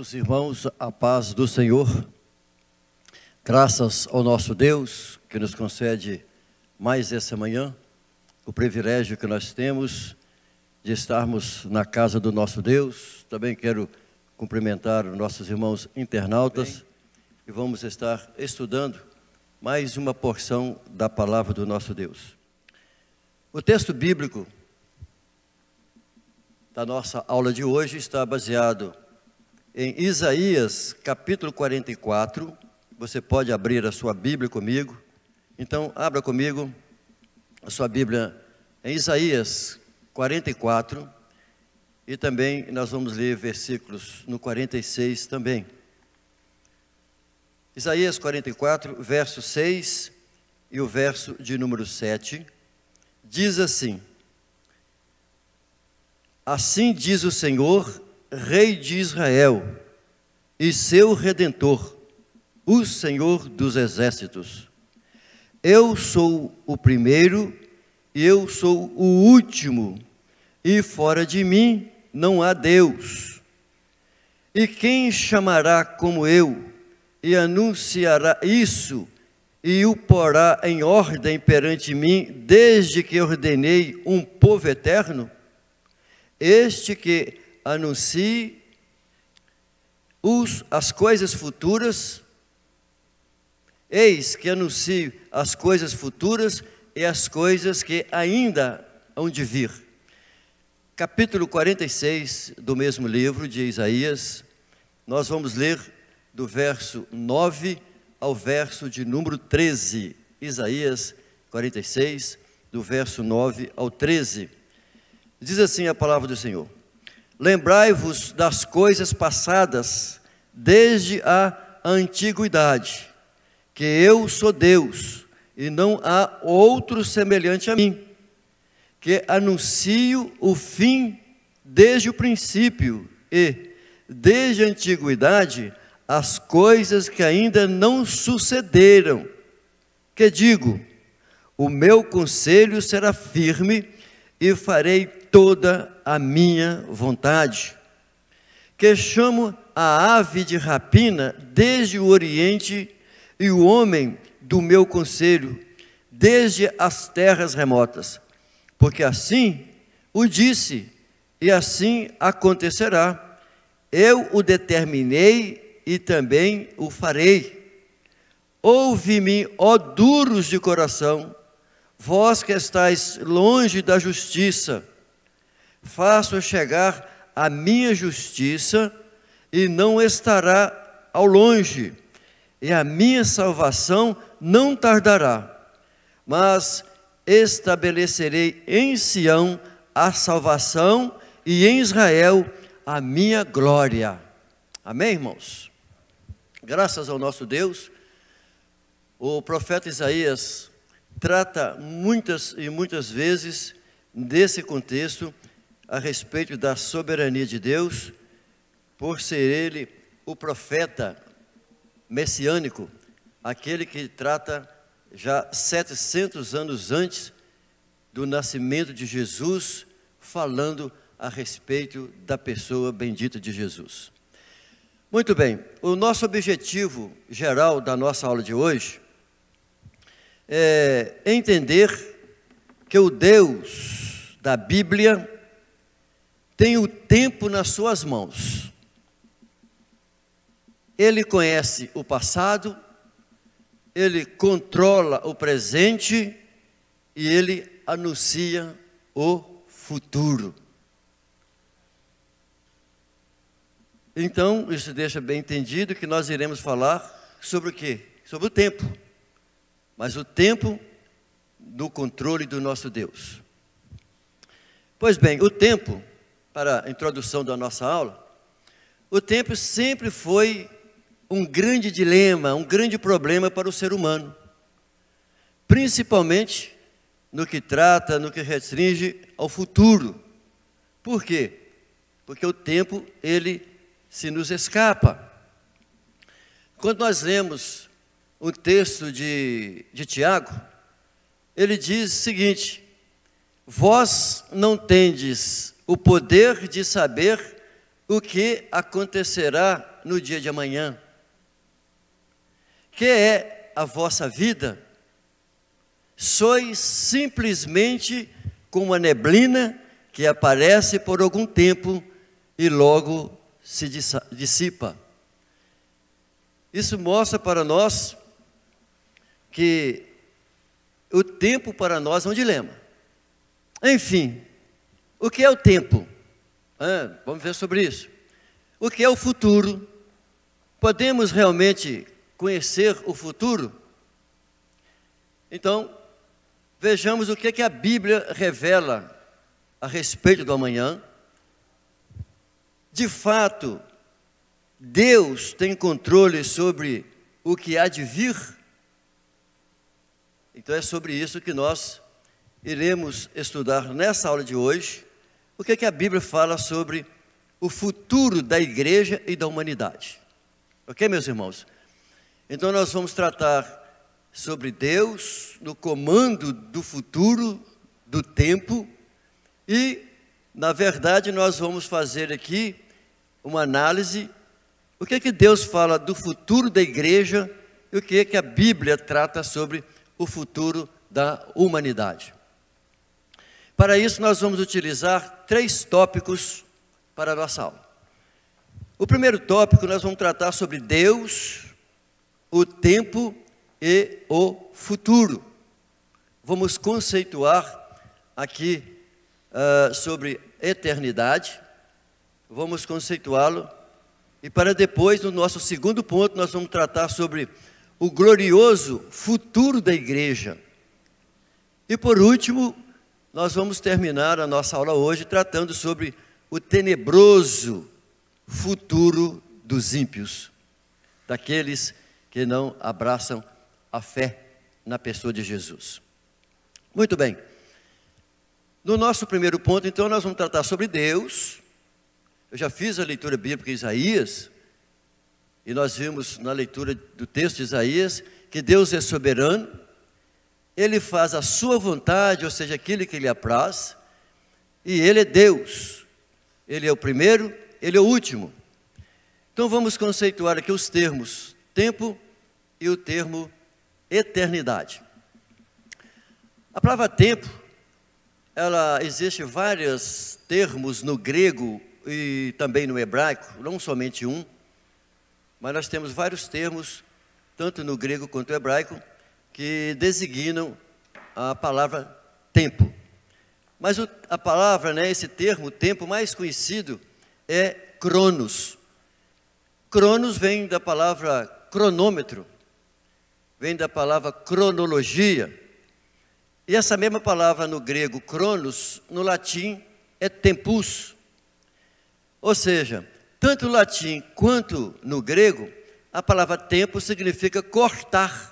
Meus irmãos, a paz do Senhor, graças ao nosso Deus que nos concede mais essa manhã, o privilégio que nós temos de estarmos na casa do nosso Deus. Também quero cumprimentar os nossos irmãos internautas e vamos estar estudando mais uma porção da palavra do nosso Deus. O texto bíblico da nossa aula de hoje está baseado em Isaías, capítulo 44, você pode abrir a sua Bíblia comigo. Então, abra comigo a sua Bíblia em Isaías 44, e também nós vamos ler versículos no 46 também. Isaías 44, verso 6 e o verso de número 7, diz assim: Assim diz o Senhor, Rei de Israel, e seu Redentor, o Senhor dos Exércitos. Eu sou o primeiro e eu sou o último, e fora de mim não há Deus. E quem chamará como eu, e anunciará isso, e o porá em ordem perante mim, desde que ordenei um povo eterno? Este que anuncie as coisas futuras, eis que anuncio as coisas futuras e as coisas que ainda hão de vir. Capítulo 46 do mesmo livro de Isaías, nós vamos ler do verso 9 ao verso de número 13. Isaías 46, do verso 9 ao 13. Diz assim a palavra do Senhor: Lembrai-vos das coisas passadas, desde a antiguidade, que eu sou Deus, e não há outro semelhante a mim, que anuncio o fim desde o princípio, e, desde a antiguidade, as coisas que ainda não sucederam, que digo, o meu conselho será firme, e farei toda a minha vontade, que chamo a ave de rapina desde o oriente, e o homem do meu conselho, desde as terras remotas, porque assim o disse, e assim acontecerá, eu o determinei e também o farei. Ouve-me, ó duros de coração, vós que estáis longe da justiça, faço chegar a minha justiça, e não estará ao longe, e a minha salvação não tardará, mas estabelecerei em Sião a salvação, e em Israel a minha glória. Amém, irmãos? Graças ao nosso Deus, o profeta Isaías trata muitas e muitas vezes desse contexto a respeito da soberania de Deus, por ser ele o profeta messiânico, aquele que trata já 700 anos antes do nascimento de Jesus, falando a respeito da pessoa bendita de Jesus. Muito bem, o nosso objetivo geral da nossa aula de hoje é entender que o Deus da Bíblia tem o tempo nas suas mãos. Ele conhece o passado, ele controla o presente e ele anuncia o futuro. Então, isso deixa bem entendido que nós iremos falar sobre o quê? Sobre o tempo. Mas o tempo do controle do nosso Deus. Pois bem, o tempo, para a introdução da nossa aula, o tempo sempre foi um grande dilema, um grande problema para o ser humano. Principalmente no que trata, no que restringe ao futuro. Por quê? Porque o tempo, ele se nos escapa. Quando nós lemos o texto de Tiago, ele diz o seguinte: vós não tendes o poder de saber o que acontecerá no dia de amanhã? Que é a vossa vida? Sois simplesmente como uma neblina que aparece por algum tempo e logo se dissipa. Isso mostra para nós que o tempo para nós é um dilema. Enfim, o que é o tempo? Vamos ver sobre isso. O que é o futuro? Podemos realmente conhecer o futuro? Então, vejamos o que a Bíblia revela a respeito do amanhã. De fato, Deus tem controle sobre o que há de vir? Então é sobre isso que nós iremos estudar nessa aula de hoje. O que a Bíblia fala sobre o futuro da igreja e da humanidade. Ok, meus irmãos? Então nós vamos tratar sobre Deus no comando do futuro, do tempo, e, na verdade, nós vamos fazer aqui uma análise, o que Deus fala do futuro da igreja e o que a Bíblia trata sobre o futuro da humanidade. Para isso, nós vamos utilizar 3 tópicos para a nossa aula. O primeiro tópico, nós vamos tratar sobre Deus, o tempo e o futuro. Vamos conceituar aqui sobre eternidade, vamos conceituá-lo, e para depois, no nosso segundo ponto, nós vamos tratar sobre o glorioso futuro da igreja. E por último, nós vamos terminar a nossa aula hoje tratando sobre o tenebroso futuro dos ímpios, daqueles que não abraçam a fé na pessoa de Jesus. Muito bem. No nosso primeiro ponto, então, nós vamos tratar sobre Deus. Eu já fiz a leitura bíblica em Isaías, e nós vimos na leitura do texto de Isaías que Deus é soberano, Ele faz a sua vontade, ou seja, aquilo que Ele apraz, e Ele é Deus. Ele é o primeiro, Ele é o último. Então vamos conceituar aqui os termos tempo e o termo eternidade. A palavra tempo, existe vários termos no grego e também no hebraico, não somente um, mas nós temos vários termos, tanto no grego quanto no hebraico, que designam a palavra tempo. Mas a palavra, esse termo, tempo mais conhecido é cronos. Cronos vem da palavra cronômetro, vem da palavra cronologia. E essa mesma palavra no grego, cronos, no latim é tempus. Ou seja, tanto no latim quanto no grego, a palavra tempo significa cortar,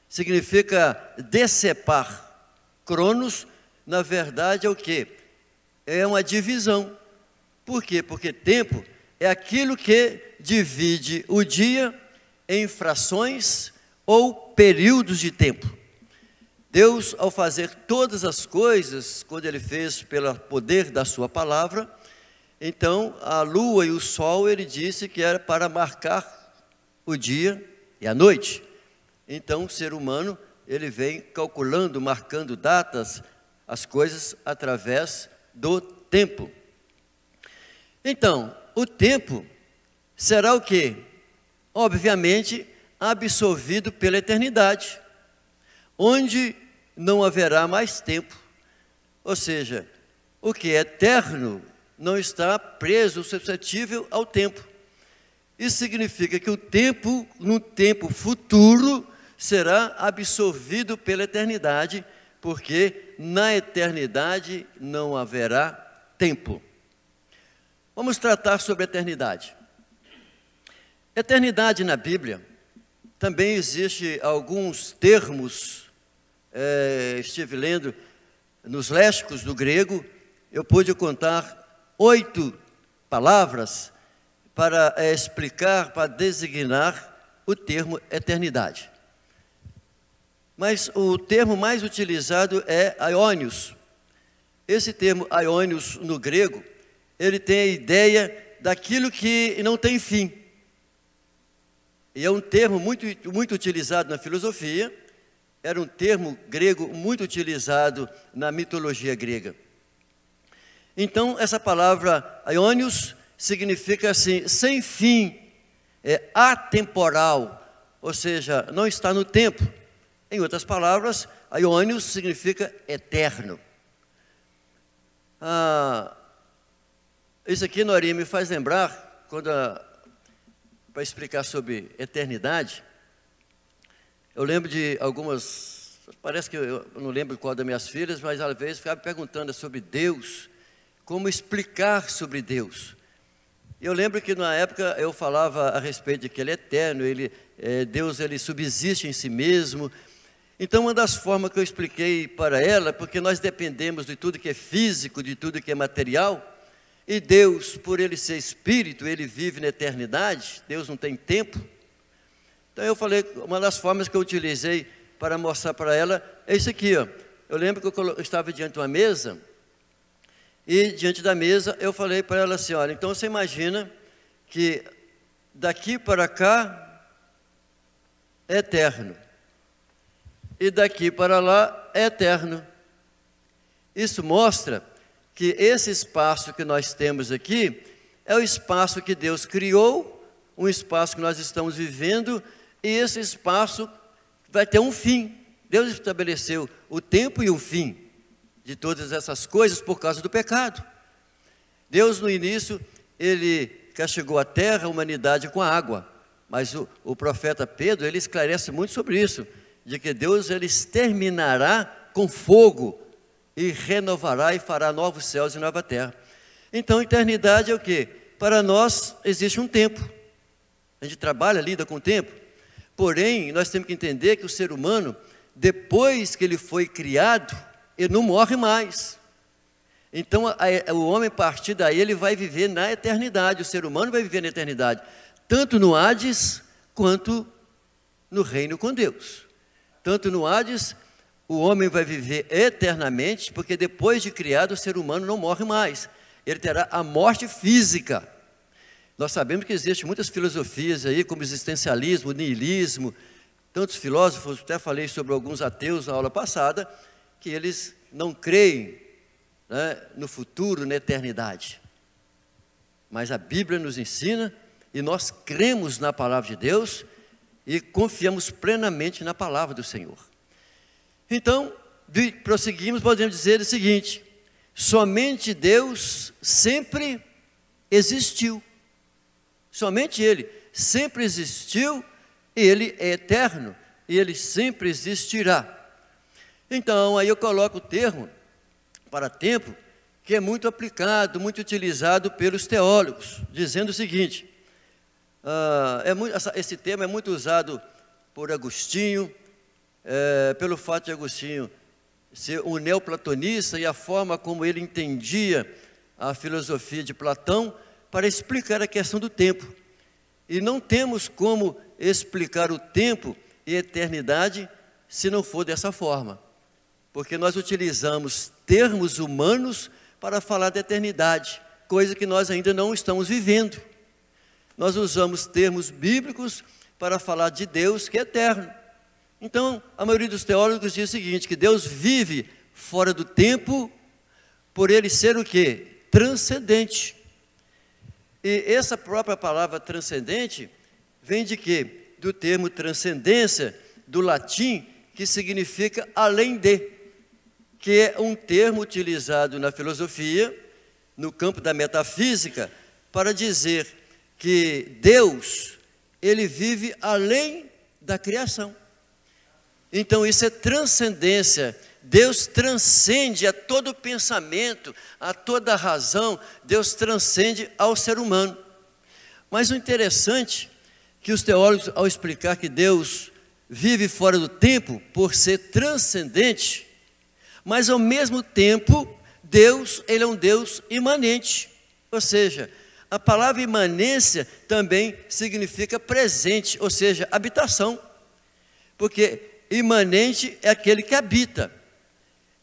significa decepar. Cronos, na verdade, é o quê? É uma divisão. Por quê? Porque tempo é aquilo que divide o dia em frações ou períodos de tempo. Deus, ao fazer todas as coisas, quando Ele fez pelo poder da sua palavra, então a lua e o sol, Ele disse que era para marcar o dia e a noite. Então o ser humano, ele vem calculando, marcando datas, as coisas através do tempo. Então, o tempo será o quê? Obviamente, absorvido pela eternidade, onde não haverá mais tempo. Ou seja, o que é eterno não está preso, suscetível ao tempo. Isso significa que o tempo, no tempo futuro, será absorvido pela eternidade, porque na eternidade não haverá tempo. Vamos tratar sobre a eternidade. Eternidade na Bíblia, também existe alguns termos, estive lendo nos léxicos do grego, eu pude contar 8 palavras para explicar, para designar o termo eternidade. Mas o termo mais utilizado é aionios. Esse termo aionios no grego, ele tem a ideia daquilo que não tem fim. E é um termo muito utilizado na filosofia, era um termo grego muito utilizado na mitologia grega. Então, essa palavra aionios significa assim, sem fim, é atemporal, ou seja, não está no tempo. Em outras palavras, aionios significa eterno. Isso aqui, Nori, me faz lembrar, para explicar sobre eternidade, eu lembro de algumas, parece que eu não lembro qual das minhas filhas, mas às vezes ficava perguntando sobre Deus, como explicar sobre Deus. Eu lembro que na época eu falava a respeito de que Ele é eterno, Deus ele subsiste em si mesmo. Então uma das formas que eu expliquei para ela, porque nós dependemos de tudo que é físico, de tudo que é material, e Deus, por Ele ser Espírito, Ele vive na eternidade, Deus não tem tempo. Então eu falei, uma das formas que eu utilizei para mostrar para ela é isso aqui, ó. Eu lembro que eu estava diante de uma mesa, e diante da mesa eu falei para ela assim, olha, então você imagina que daqui para cá é eterno, e daqui para lá é eterno. Isso mostra que esse espaço que nós temos aqui é o espaço que Deus criou, um espaço que nós estamos vivendo, e esse espaço vai ter um fim. Deus estabeleceu o tempo e o fim de todas essas coisas por causa do pecado. Deus no início, Ele castigou a terra, a humanidade com a água, mas o profeta Pedro, ele esclarece muito sobre isso, de que Deus ele exterminará com fogo, e renovará e fará novos céus e nova terra. Então, eternidade é o quê? Para nós existe um tempo, a gente trabalha, lida com o tempo, porém, nós temos que entender que o ser humano, depois que ele foi criado, ele não morre mais. Então, o homem, a partir daí, ele vai viver na eternidade, o ser humano vai viver na eternidade, tanto no Hades, quanto no reino com Deus. Tanto no Hades, o homem vai viver eternamente, porque depois de criado, o ser humano não morre mais. Ele terá a morte física. Nós sabemos que existem muitas filosofias aí, como existencialismo, niilismo, tantos filósofos, até falei sobre alguns ateus na aula passada, que eles não creem, né, no futuro, na eternidade. Mas a Bíblia nos ensina, e nós cremos na palavra de Deus, e confiamos plenamente na palavra do Senhor. Então, prosseguimos, podemos dizer o seguinte, somente Deus sempre existiu. Somente Ele sempre existiu, e Ele é eterno, e Ele sempre existirá. Então, aí eu coloco o termo para tempo, que é muito aplicado, muito utilizado pelos teólogos, dizendo o seguinte, esse termo é muito usado por Agostinho, pelo fato de Agostinho ser um neoplatonista e a forma como ele entendia a filosofia de Platão para explicar a questão do tempo. E não temos como explicar o tempo e a eternidade se não for dessa forma, porque nós utilizamos termos humanos para falar da eternidade, coisa que nós ainda não estamos vivendo. Nós usamos termos bíblicos para falar de Deus que é eterno. Então, a maioria dos teólogos diz o seguinte, que Deus vive fora do tempo, por Ele ser o quê? Transcendente. E essa própria palavra transcendente, vem de quê? Do termo transcendência, do latim, que significa além de, que é um termo utilizado na filosofia, no campo da metafísica, para dizer que Deus, Ele vive além da criação. Então isso é transcendência, Deus transcende a todo pensamento, a toda razão, Deus transcende ao ser humano. Mas o interessante, que os teólogos ao explicar que Deus vive fora do tempo, por ser transcendente, mas ao mesmo tempo, Deus, Ele é um Deus imanente, ou seja, a palavra imanência também significa presente, ou seja, habitação, porque imanente é aquele que habita.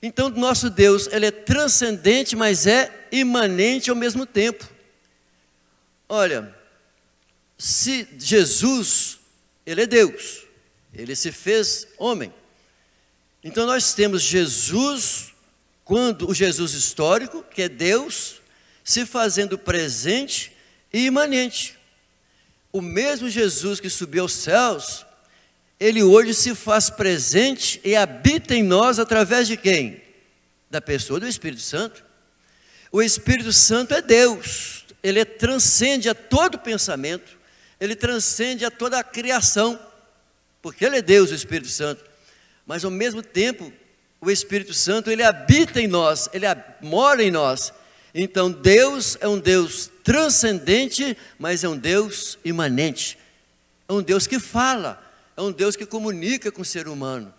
Então, nosso Deus, Ele é transcendente, mas é imanente ao mesmo tempo. Olha, se Jesus, ele é Deus, ele se fez homem. Então nós temos Jesus, quando o Jesus histórico, que é Deus, se fazendo presente e imanente. O mesmo Jesus que subiu aos céus, ele hoje se faz presente e habita em nós através de quem? Da pessoa do Espírito Santo. O Espírito Santo é Deus, ele transcende a todo pensamento, ele transcende a toda a criação, porque ele é Deus, o Espírito Santo. Mas ao mesmo tempo, o Espírito Santo, ele habita em nós, ele mora em nós. Então Deus é um Deus transcendente, mas é um Deus imanente. É um Deus que fala, é um Deus que comunica com o ser humano.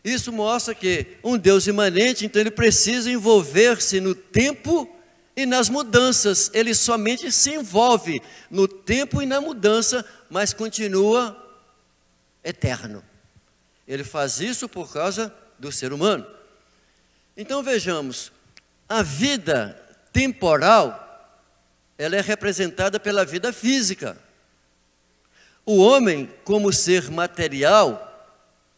Isso mostra que um Deus imanente, então ele precisa envolver-se no tempo e nas mudanças. Ele somente se envolve no tempo e na mudança, mas continua eterno. Ele faz isso por causa do ser humano. Então vejamos, a vida temporal, ela é representada pela vida física. O homem, como ser material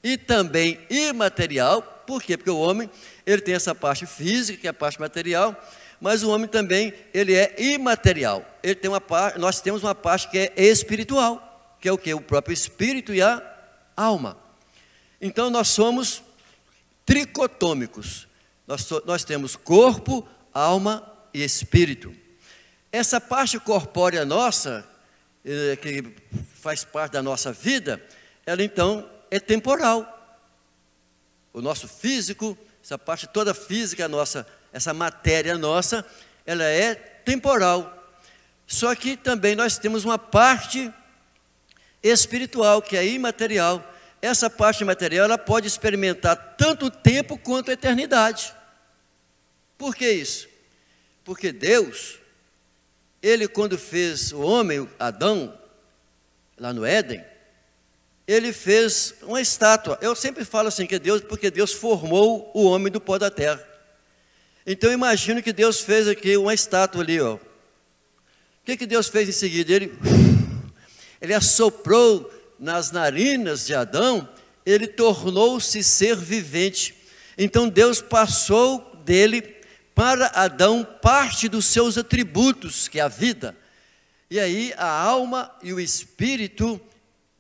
e também imaterial, por quê? Porque o homem, ele tem essa parte física, que é a parte material, mas o homem também, ele é imaterial. Ele tem nós temos uma parte que é espiritual, que é o quê? O próprio espírito e a alma. Então nós somos tricotômicos. Nós temos corpo, alma e espírito. Essa parte corpórea nossa, que faz parte da nossa vida, ela então é temporal. O nosso físico, essa parte toda física nossa, essa matéria nossa, ela é temporal. Só que também nós temos uma parte espiritual, que é imaterial. Essa parte material, ela pode experimentar tanto o tempo quanto a eternidade. Por que isso? Porque Deus, ele quando fez o homem, Adão, lá no Éden, ele fez uma estátua. Eu sempre falo assim que é Deus, porque Deus formou o homem do pó da terra. Então eu imagino que Deus fez aqui uma estátua ali, ó. O que Deus fez em seguida? Ele assoprou nas narinas de Adão, ele tornou-se ser vivente. Então Deus passou dele para Adão parte dos seus atributos, que é a vida. E aí a alma e o espírito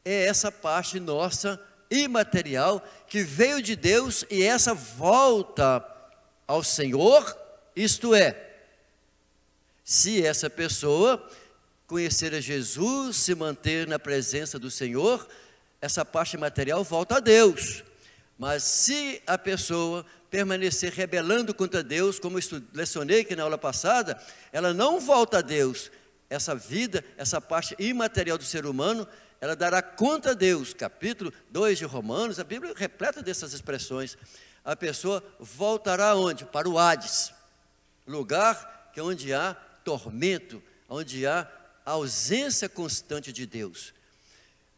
é essa parte nossa imaterial que veio de Deus, e essa volta ao Senhor, isto é, se essa pessoa conhecer a Jesus, se manter na presença do Senhor, essa parte material volta a Deus. Mas se a pessoa permanecer rebelando contra Deus, como eu lecionei aqui na aula passada, ela não volta a Deus. Essa vida, essa parte imaterial do ser humano, ela dará conta a Deus. Capítulo 2 de Romanos, a Bíblia é repleta dessas expressões. A pessoa voltará aonde? Para o Hades, lugar que é onde há tormento, onde há a ausência constante de Deus.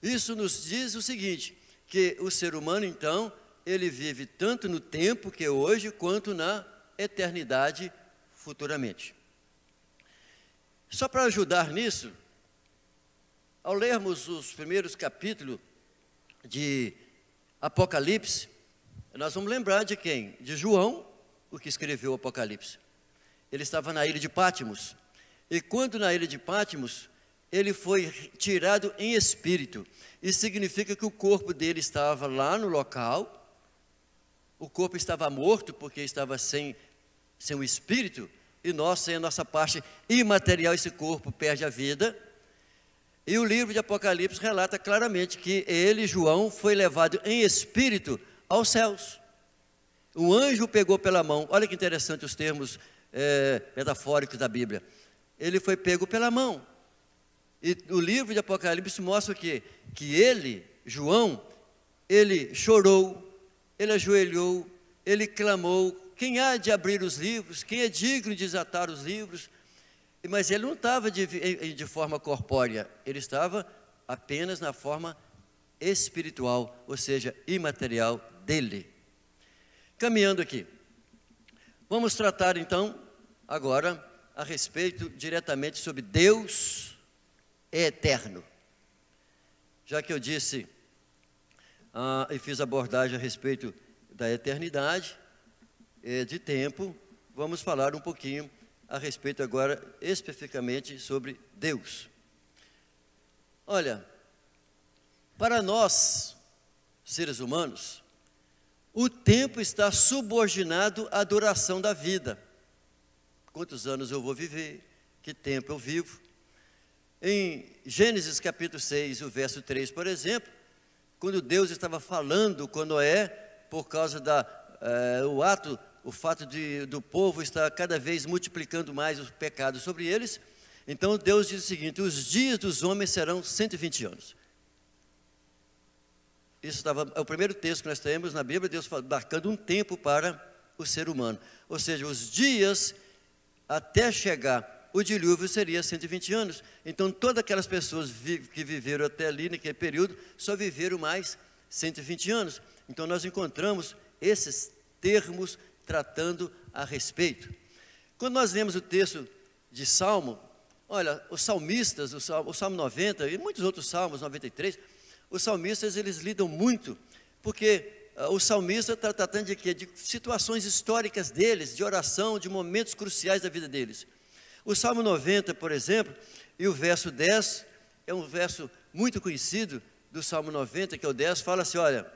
Isso nos diz o seguinte, que o ser humano então, ele vive tanto no tempo que é hoje, quanto na eternidade futuramente. Só para ajudar nisso, ao lermos os primeiros capítulos de Apocalipse, nós vamos lembrar de quem? De João, o que escreveu o Apocalipse. Ele estava na ilha de Patmos. E quando na ilha de Patmos, ele foi tirado em espírito. Isso significa que o corpo dele estava lá no local, o corpo estava morto porque estava sem o espírito, e nós, sem a nossa parte imaterial, esse corpo perde a vida. E o livro de Apocalipse relata claramente que ele, João, foi levado em espírito aos céus. O anjo o pegou pela mão. Olha que interessante os termos metafóricos da Bíblia. Ele foi pego pela mão. E o livro de Apocalipse mostra que ele, João, ele chorou, ele ajoelhou, ele clamou: quem há de abrir os livros? Quem é digno de desatar os livros? Mas ele não estava de forma corpórea, ele estava apenas na forma espiritual, ou seja, imaterial dele. Caminhando aqui, vamos tratar então agora a respeito diretamente sobre Deus é eterno. Já que eu disse e fiz abordagem a respeito da eternidade, de tempo, vamos falar um pouquinho a respeito agora especificamente sobre Deus. Olha, para nós, seres humanos, o tempo está subordinado à duração da vida. Quantos anos eu vou viver? Que tempo eu vivo? Em Gênesis capítulo 6, o verso 3, por exemplo, quando Deus estava falando com Noé, por causa o fato do povo estar cada vez multiplicando mais os pecados sobre eles, então Deus diz o seguinte: os dias dos homens serão 120 anos. Isso é o primeiro texto que nós temos na Bíblia, Deus marcando um tempo para o ser humano. Ou seja, os dias até chegar o dilúvio seria 120 anos. Então, todas aquelas pessoas que viveram até ali, naquele período, só viveram mais 120 anos. Então, nós encontramos esses termos tratando a respeito. Quando nós lemos o texto de Salmo, olha, os salmistas, o Salmo 90 e muitos outros salmos, 93, os salmistas, eles lidam muito, porque o salmista está tratando de quê? De situações históricas deles, de oração, de momentos cruciais da vida deles. O Salmo 90, por exemplo, e o verso 10, é um verso muito conhecido do Salmo 90, que é o 10, fala assim, olha,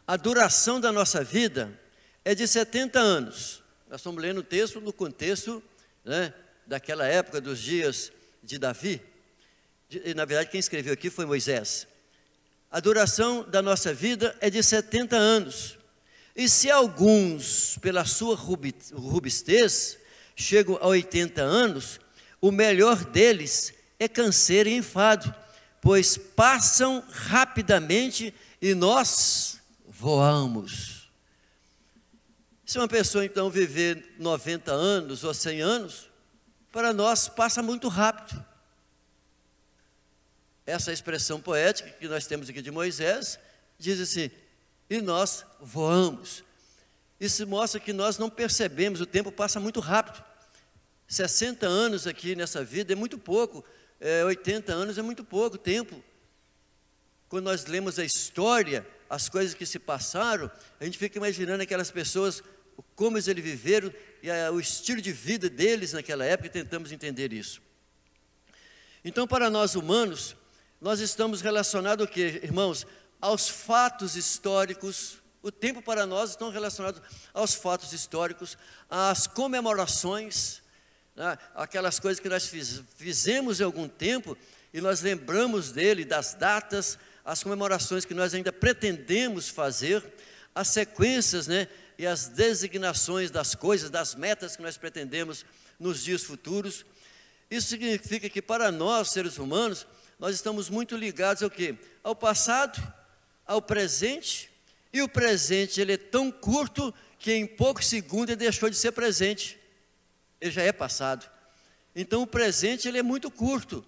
a duração da nossa vida é de 70 anos. Nós estamos lendo o texto no contexto, né, daquela época dos dias de Davi. Na verdade, quem escreveu aqui foi Moisés. A duração da nossa vida é de 70 anos. E se alguns, pela sua robustez, chegam a 80 anos, o melhor deles é canseiro e enfado, pois passam rapidamente e nós voamos. Se uma pessoa então viver 90 anos ou 100 anos, para nós passa muito rápido. Essa expressão poética que nós temos aqui de Moisés, diz assim, e nós voamos. Isso mostra que nós não percebemos, o tempo passa muito rápido. 60 anos aqui nessa vida é muito pouco, 80 anos é muito pouco tempo. Quando nós lemos a história, as coisas que se passaram, a gente fica imaginando aquelas pessoas, como eles viveram, e o estilo de vida deles naquela época, e tentamos entender isso. Então, para nós humanos, nós estamos relacionados ao quê, irmãos? Aos fatos históricos. O tempo para nós está relacionado aos fatos históricos, às comemorações, né? Aquelas coisas que nós fizemos em algum tempo e nós lembramos dele, das datas, as comemorações que nós ainda pretendemos fazer, as sequências, né? E as designações das coisas, das metas que nós pretendemos nos dias futuros. Isso significa que para nós, seres humanos, nós estamos muito ligados ao quê? Ao passado, ao presente, e o presente ele é tão curto que em poucos segundos ele deixou de ser presente, ele já é passado. Então o presente ele é muito curto,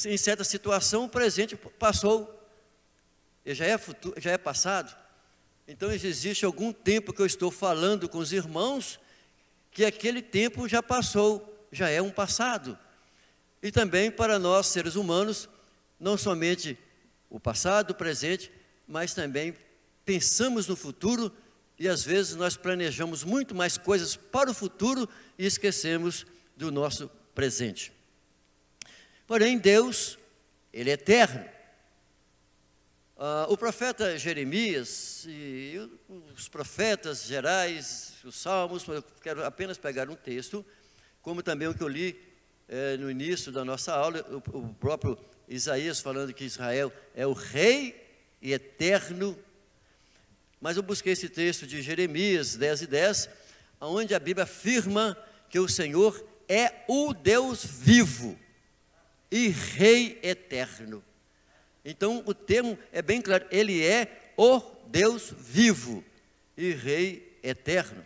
em certa situação o presente passou, ele já é futuro, já é passado. Então existe algum tempo que eu estou falando com os irmãos, que aquele tempo já passou, já é um passado. E também para nós, seres humanos, não somente o passado, o presente, mas também pensamos no futuro e às vezes nós planejamos muito mais coisas para o futuro e esquecemos do nosso presente. Porém, Deus, Ele é eterno. O profeta Jeremias e os profetas gerais, os salmos, eu quero apenas pegar um texto, como também o que eu li no início da nossa aula, o próprio Isaías falando que Israel é o rei e eterno. Mas eu busquei esse texto de Jeremias 10:10, onde a Bíblia afirma que o Senhor é o Deus vivo e rei eterno. Então o termo é bem claro, Ele é o Deus vivo e rei eterno.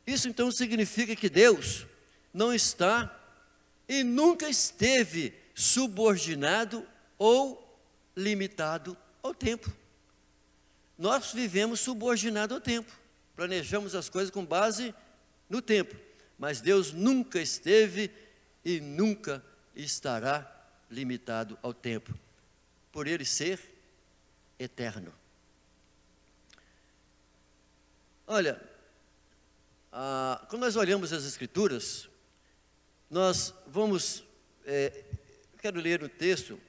Isso então significa que Deus não está e nunca esteve subordinado ou limitado ao tempo. Nós vivemos subordinado ao tempo, planejamos as coisas com base no tempo, mas Deus nunca esteve e nunca estará limitado ao tempo, por ele ser eterno. Olha, quando nós olhamos as Escrituras, nós vamos, quero ler o texto,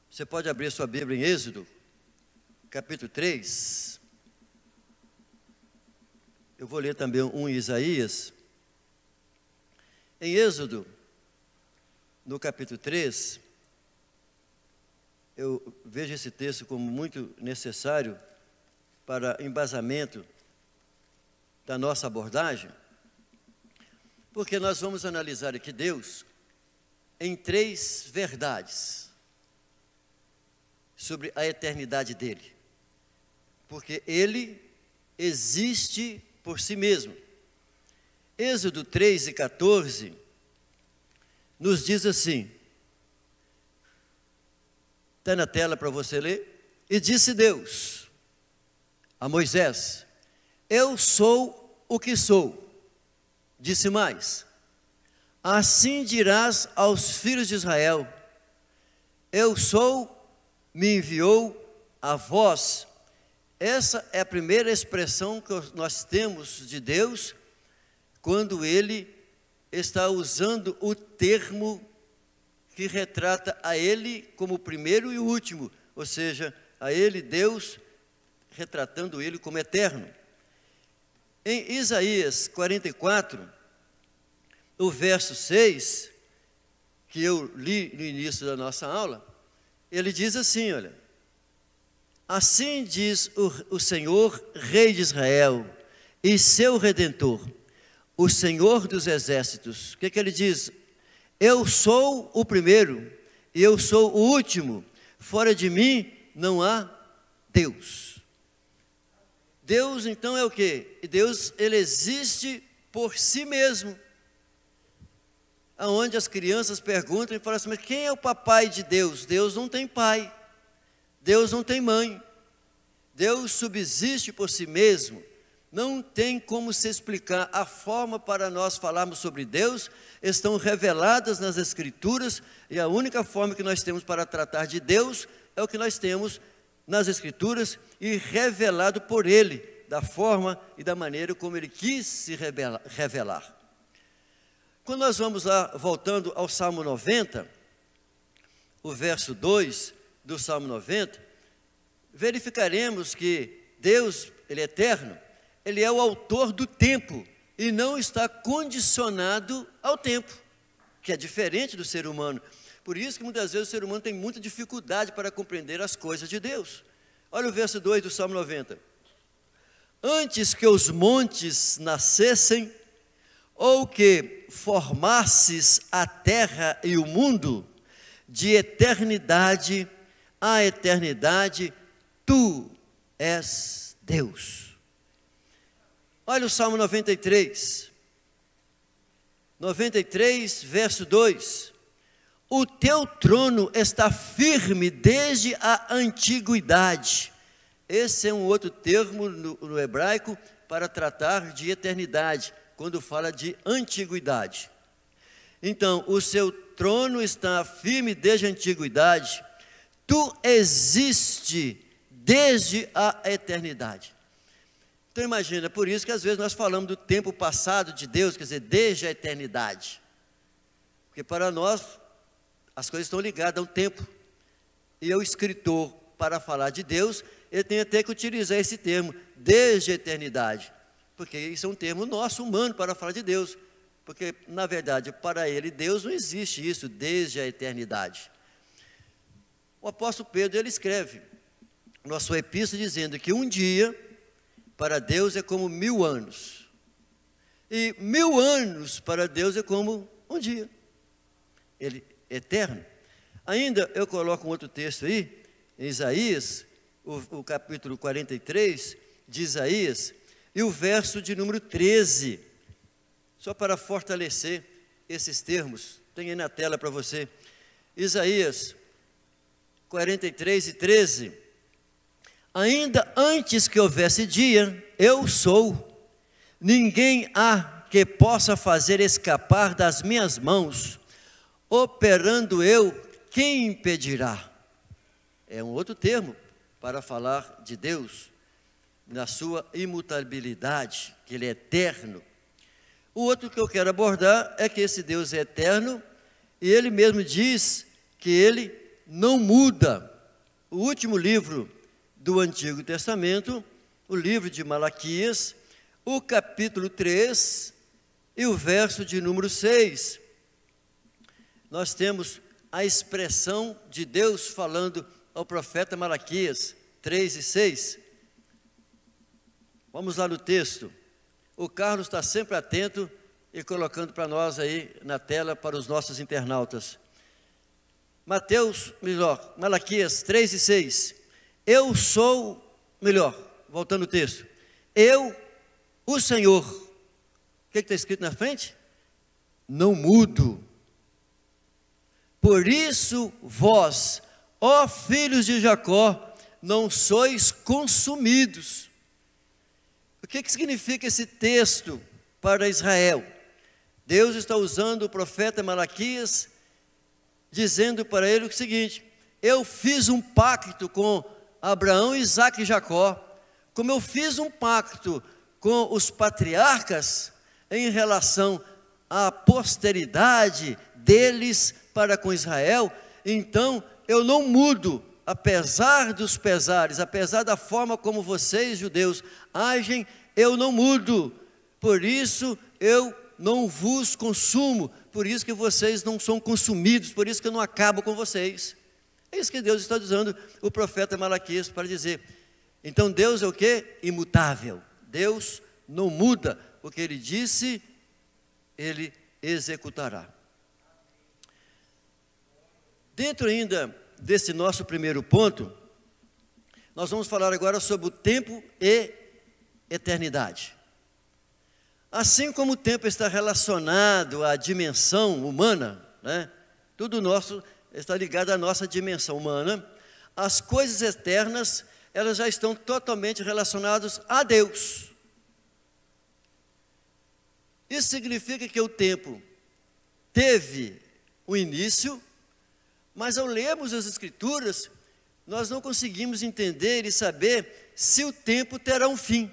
você pode abrir sua Bíblia em Êxodo, capítulo 3, eu vou ler também um em Isaías. Em Êxodo, no capítulo 3, eu vejo esse texto como muito necessário para embasamento da nossa abordagem, porque nós vamos analisar aqui Deus em 3 verdades sobre a eternidade dele, porque ele existe por si mesmo. Êxodo 3:14 nos diz assim, está na tela para você ler. E disse Deus a Moisés: eu sou o que sou. Disse mais: assim dirás aos filhos de Israel: eu sou, me enviou a vós. Essa é a primeira expressão que nós temos de Deus, quando ele está usando o termo que retrata a ele como o primeiro e o último, ou seja, a ele, Deus, retratando ele como eterno. Em Isaías 44, o verso 6, que eu li no início da nossa aula, ele diz assim, olha: assim diz o Senhor, Rei de Israel, e seu Redentor, o Senhor dos exércitos. O que ele diz? Eu sou o primeiro, e eu sou o último, fora de mim não há Deus. Deus então é o quê? Deus, ele existe por si mesmo. Aonde as crianças perguntam e falam assim: mas quem é o papai de Deus? Deus não tem pai, Deus não tem mãe, Deus subsiste por si mesmo. Não tem como se explicar. A forma para nós falarmos sobre Deus estão reveladas nas Escrituras, e a única forma que nós temos para tratar de Deus é o que nós temos nas Escrituras e revelado por Ele, da forma e da maneira como Ele quis se revelar. Quando nós vamos lá, voltando ao Salmo 90, o verso 2 do Salmo 90, verificaremos que Deus, Ele é eterno, Ele é o autor do tempo e não está condicionado ao tempo, que é diferente do ser humano. Por isso que muitas vezes o ser humano tem muita dificuldade para compreender as coisas de Deus. Olha o verso 2 do Salmo 90. Antes que os montes nascessem, ou que formasses a terra e o mundo, de eternidade a eternidade, tu és Deus. Olha o Salmo 93, verso 2. O teu trono está firme desde a antiguidade. Esse é um outro termo no hebraico para tratar de eternidade, quando fala de antiguidade. Então, o seu trono está firme desde a antiguidade, tu existe desde a eternidade. Então imagina, por isso que às vezes nós falamos do tempo passado de Deus, quer dizer, desde a eternidade. Porque para nós, as coisas estão ligadas ao tempo. E o escritor, para falar de Deus, ele tem até que utilizar esse termo, desde a eternidade. Porque isso é um termo nosso, humano, para falar de Deus. Porque, na verdade, para ele, Deus não existe isso, desde a eternidade. O apóstolo Pedro, ele escreve na sua epístola, dizendo que um dia, para Deus, é como 1000 anos. E 1000 anos para Deus é como um dia. Ele é eterno. Ainda eu coloco um outro texto aí, em Isaías, o capítulo 43 de Isaías, e o verso de número 13, só para fortalecer esses termos, tem aí na tela para você. Isaías 43:13. Ainda antes que houvesse dia, eu sou, ninguém há que possa fazer escapar das minhas mãos. operando eu, quem impedirá? É um outro termo para falar de Deus, na sua imutabilidade, que Ele é eterno. O outro que eu quero abordar é que esse Deus é eterno, e Ele mesmo diz que Ele não muda. O último livro do Antigo Testamento, o livro de Malaquias, o capítulo 3 e o verso de número 6. Nós temos a expressão de Deus falando ao profeta Malaquias 3 e 6. Vamos lá no texto. O Carlos está sempre atento e colocando para nós aí na tela para os nossos internautas. Malaquias 3 e 6. Eu sou, voltando o texto. Eu, o Senhor. O que está escrito na frente? Não mudo. Por isso vós, ó filhos de Jacó, não sois consumidos. O que significa esse texto para Israel? Deus está usando o profeta Malaquias, dizendo para ele o seguinte: eu fiz um pacto com Abraão, Isaque e Jacó, como eu fiz um pacto com os patriarcas em relação à posteridade deles para com Israel, então eu não mudo, apesar dos pesares, apesar da forma como vocês, judeus, agem, eu não mudo, por isso eu não vos consumo, por isso que vocês não são consumidos, por isso que eu não acabo com vocês. É isso que Deus está dizendo, o profeta Malaquias, para dizer. Então Deus é o quê? Imutável. Deus não muda, o que Ele disse, Ele executará. Dentro ainda desse nosso primeiro ponto, nós vamos falar agora sobre o tempo e eternidade. Assim como o tempo está relacionado à dimensão humana, né? Tudo nosso está ligado à nossa dimensão humana, as coisas eternas, elas já estão totalmente relacionadas a Deus. Isso significa que o tempo teve um início, mas ao lermos as Escrituras, nós não conseguimos entender e saber se o tempo terá um fim.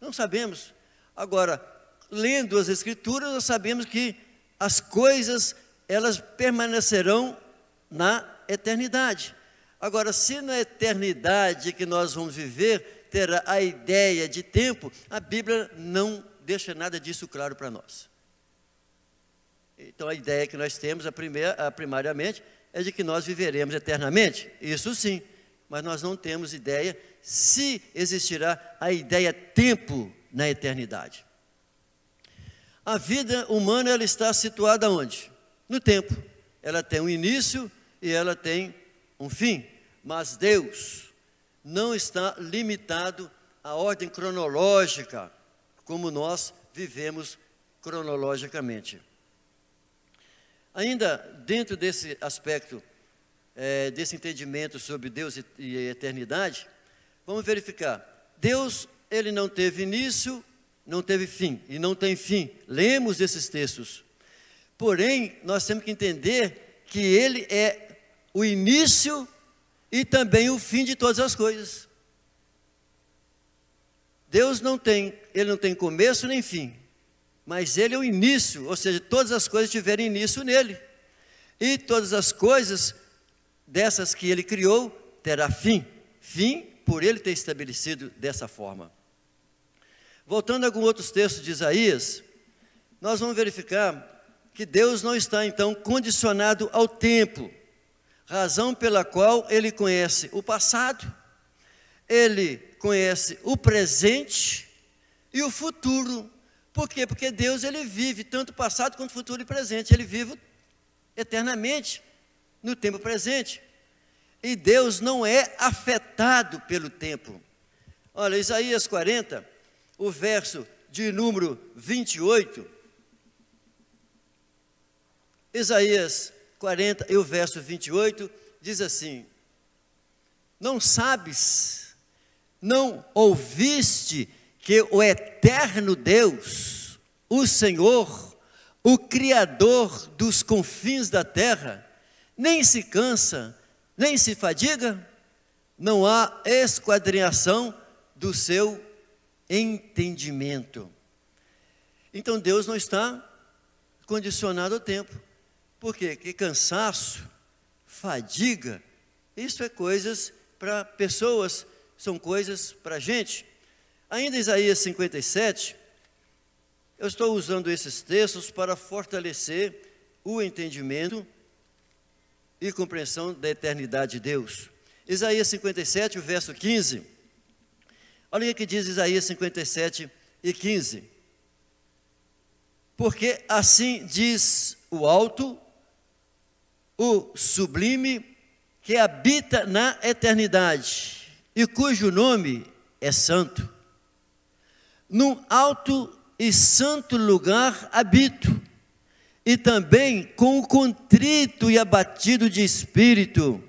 Não sabemos. Agora, lendo as Escrituras, nós sabemos que as coisas, elas permanecerão na eternidade. Agora, se na eternidade que nós vamos viver, terá a ideia de tempo, a Bíblia não deixa nada disso claro para nós. Então, a ideia que nós temos, primariamente, é de que nós viveremos eternamente. Isso sim, mas nós não temos ideia se existirá a ideia tempo na eternidade. A vida humana, ela está situada onde? No tempo. Ela tem um início e ela tem um fim. Mas Deus não está limitado à ordem cronológica, como nós vivemos cronologicamente. Ainda dentro desse aspecto, desse entendimento sobre Deus e eternidade, vamos verificar. Deus, Ele não teve início, não teve fim, e não tem fim. Lemos esses textos. Porém, nós temos que entender que Ele é o início e também o fim de todas as coisas. Deus Ele não tem começo nem fim, mas Ele é o início, ou seja, todas as coisas tiveram início nele. E todas as coisas dessas que Ele criou, terá fim. Fim por Ele ter estabelecido dessa forma. Voltando a alguns outros textos de Isaías, nós vamos verificar que Deus não está então condicionado ao tempo, razão pela qual Ele conhece o passado, Ele conhece o presente e o futuro. Por quê? Porque Deus, Ele vive tanto passado quanto futuro e presente, Ele vive eternamente no tempo presente. E Deus não é afetado pelo tempo. Olha, Isaías 40, o verso de número 28. Isaías 40 e o verso 28 diz assim: não sabes, não ouviste que o eterno Deus, o Senhor, o Criador dos confins da terra, nem se cansa, nem se fadiga? Não há esquadrinhação do seu entendimento. Então Deus não está condicionado ao tempo. Por quê? Porque cansaço, fadiga, isso é coisas para pessoas, são coisas para a gente. Ainda em Isaías 57, eu estou usando esses textos para fortalecer o entendimento e compreensão da eternidade de Deus. Isaías 57, o verso 15. Olha o que diz Isaías 57 e 15. Porque assim diz o alto, o sublime, que habita na eternidade, e cujo nome é santo. Num alto e santo lugar habito, e também com o contrito e abatido de espírito.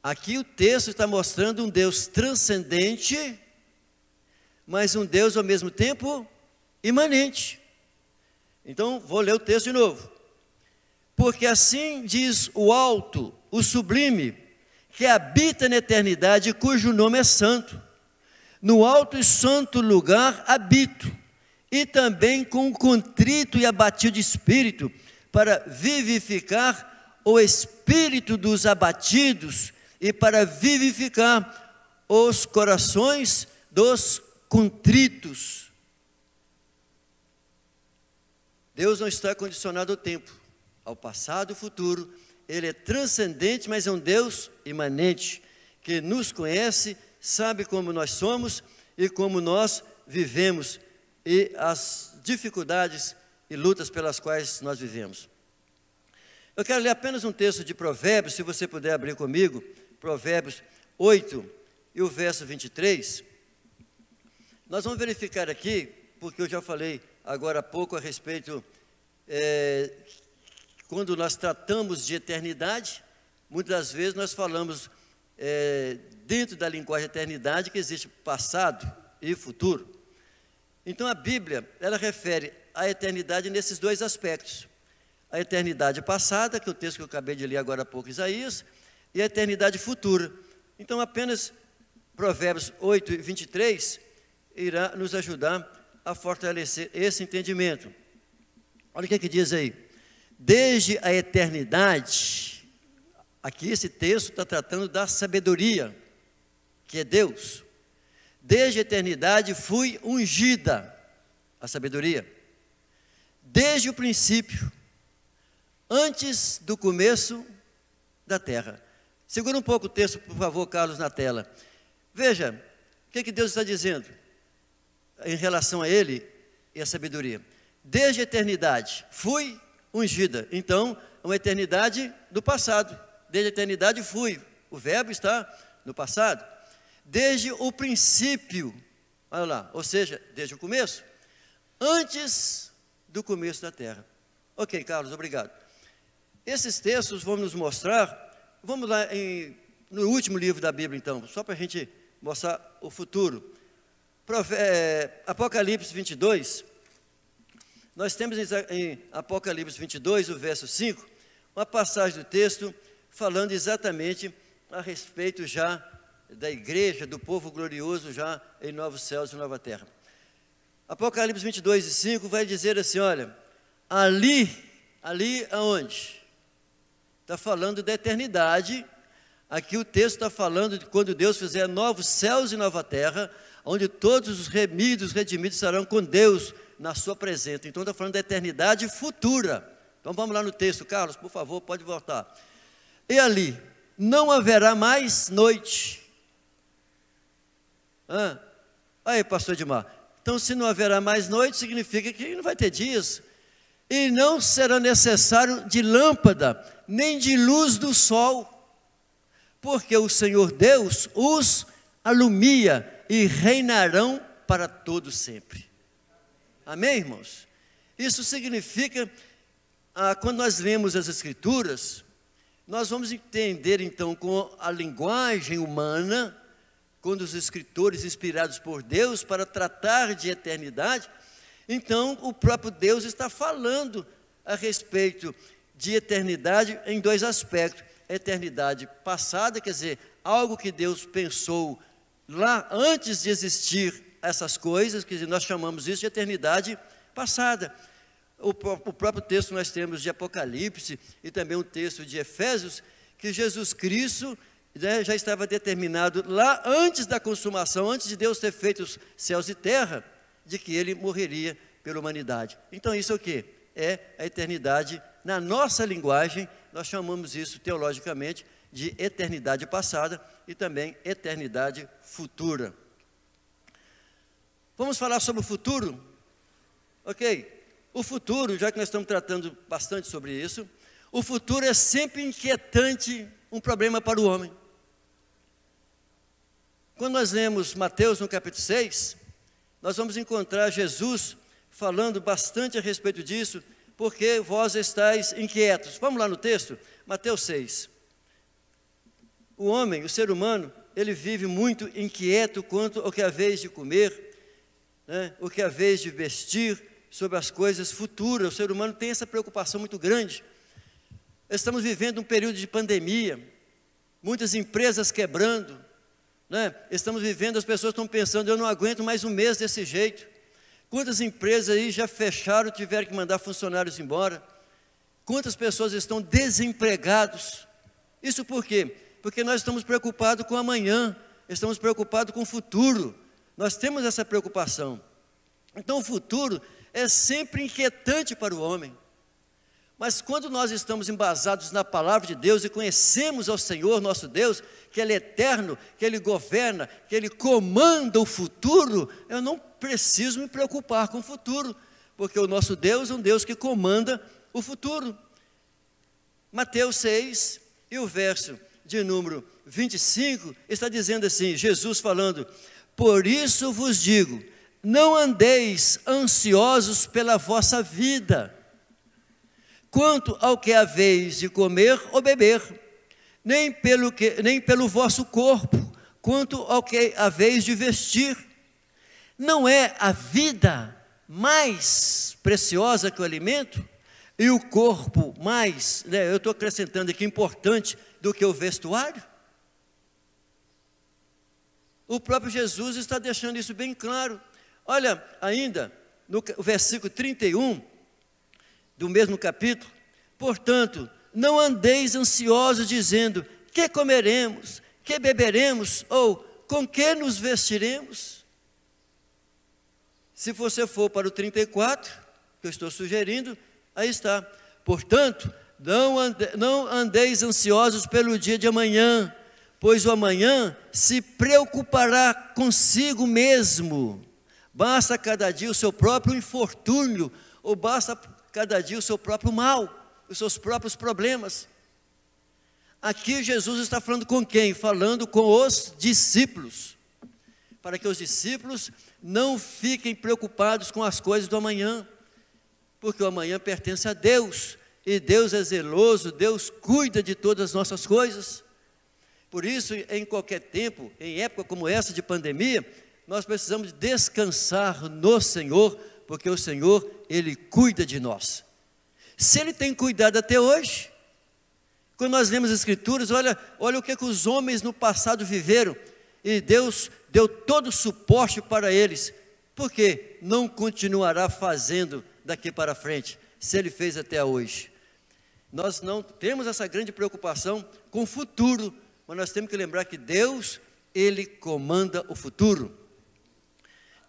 Aqui o texto está mostrando um Deus transcendente, mas um Deus ao mesmo tempo imanente. Então, vou ler o texto de novo. Porque assim diz o alto, o sublime, que habita na eternidade, cujo nome é santo. No alto e santo lugar habito, e também com o contrito e abatido de espírito, para vivificar o espírito dos abatidos, e para vivificar os corações dos contritos. Deus não está condicionado ao tempo, ao passado e ao futuro. Ele é transcendente, mas é um Deus imanente, que nos conhece, sabe como nós somos e como nós vivemos, e as dificuldades e lutas pelas quais nós vivemos. Eu quero ler apenas um texto de Provérbios, se você puder abrir comigo, Provérbios 8 e o verso 23. Nós vamos verificar aqui, porque eu já falei agora há pouco a respeito, quando nós tratamos de eternidade, muitas das vezes nós falamos dentro da linguagem de eternidade que existe passado e futuro. Então a Bíblia, ela refere a eternidade nesses dois aspectos. A eternidade passada, que é o texto que eu acabei de ler agora há pouco, Isaías, e a eternidade futura. Então apenas Provérbios 8 e 23 irá nos ajudar a fortalecer esse entendimento. Olha o que diz aí. Desde a eternidade, aqui esse texto está tratando da sabedoria, que é Deus. Desde a eternidade fui ungida, a sabedoria. Desde o princípio, antes do começo da terra. Segura um pouco o texto, por favor, Carlos, na tela. Veja, o que Deus está dizendo em relação a Ele e a sabedoria. Desde a eternidade fui ungida. Então, uma eternidade do passado. Desde a eternidade fui. O verbo está no passado. Desde o princípio, olha lá, ou seja, desde o começo, antes do começo da terra. Ok, Carlos, obrigado. Esses textos vão nos mostrar, vamos lá no último livro da Bíblia então, só para a gente mostrar o futuro. Apocalipse 22, nós temos em Apocalipse 22, o verso 5, uma passagem do texto falando exatamente a respeito já da igreja, do povo glorioso já em novos céus e nova terra. Apocalipse 22 e 5 vai dizer assim, olha, ali aonde? Está falando da eternidade. Aqui o texto está falando de quando Deus fizer novos céus e nova terra, onde todos os redimidos estarão com Deus na sua presença. Então está falando da eternidade futura. Então vamos lá no texto, Carlos, por favor, pode voltar. E ali não haverá mais noite. Aí, pastor Edmar, então se não haverá mais noite, significa que não vai ter dias. E não será necessário de lâmpada, nem de luz do sol, porque o Senhor Deus os alumia e reinarão para todo sempre. Amém, irmãos? Isso significa, quando nós lemos as Escrituras, nós vamos entender então com a linguagem humana, quando os escritores inspirados por Deus para tratar de eternidade, Então, o próprio Deus está falando a respeito de eternidade em dois aspectos. A eternidade passada, quer dizer, algo que Deus pensou lá antes de existir essas coisas, quer dizer, nós chamamos isso de eternidade passada. O próprio texto nós temos de Apocalipse e também um texto de Efésios, que Jesus Cristo, né, já estava determinado lá antes da consumação, antes de Deus ter feito os céus e terra, de que Ele morreria pela humanidade. Então isso é o quê? É a eternidade. Na nossa linguagem, nós chamamos isso teologicamente de eternidade passada e também eternidade futura. Vamos falar sobre o futuro? Ok? O futuro, já que nós estamos tratando bastante sobre isso, o futuro é sempre inquietante, um problema para o homem. Quando nós lemos Mateus no capítulo 6, nós vamos encontrar Jesus falando bastante a respeito disso, porque vós estáis inquietos. Vamos lá no texto, Mateus 6. O homem, o ser humano, ele vive muito inquieto quanto ao que é vez de comer, né, o que é vez de vestir, sobre as coisas futuras. O ser humano tem essa preocupação muito grande. Estamos vivendo um período de pandemia, muitas empresas quebrando, né? Estamos vivendo, as pessoas estão pensando, eu não aguento mais um mês desse jeito. Quantas empresas aí já fecharam, tiveram que mandar funcionários embora? Quantas pessoas estão desempregados? Isso por quê? Porque nós estamos preocupados com amanhã, estamos preocupados com o futuro. Nós temos essa preocupação. Então o futuro é sempre inquietante para o homem. Mas quando nós estamos embasados na palavra de Deus e conhecemos ao Senhor nosso Deus, que Ele é eterno, que Ele governa, que Ele comanda o futuro, eu não preciso me preocupar com o futuro, porque o nosso Deus é um Deus que comanda o futuro. Mateus 6, e o verso de número 25, está dizendo assim, Jesus falando, por isso vos digo, não andeis ansiosos pela vossa vida, quanto ao que haveis de comer ou beber, nem pelo vosso corpo, quanto ao que haveis de vestir. Não é a vida mais preciosa que o alimento? E o corpo mais, eu estou acrescentando aqui, importante do que o vestuário? O próprio Jesus está deixando isso bem claro. Olha, ainda, no versículo 31, do mesmo capítulo, portanto, não andeis ansiosos dizendo, que comeremos, que beberemos, ou com que nos vestiremos? Se você for para o 34, que eu estou sugerindo, aí está, portanto, não andeis ansiosos pelo dia de amanhã, pois o amanhã se preocupará consigo mesmo. Basta cada dia o seu próprio infortúnio, ou basta cada dia o seu próprio mal, os seus próprios problemas. Aqui Jesus está falando com quem? Falando com os discípulos, para que os discípulos não fiquem preocupados com as coisas do amanhã, porque o amanhã pertence a Deus, e Deus é zeloso, Deus cuida de todas as nossas coisas. Por isso, em qualquer tempo, em época como essa de pandemia, nós precisamos descansar no Senhor, porque o Senhor, Ele cuida de nós. Se Ele tem cuidado até hoje, quando nós lemos as Escrituras, olha o que os homens no passado viveram, e Deus deu todo o suporte para eles, porque não continuará fazendo daqui para frente, se Ele fez até hoje. Nós não temos essa grande preocupação com o futuro, mas nós temos que lembrar que Deus, Ele comanda o futuro.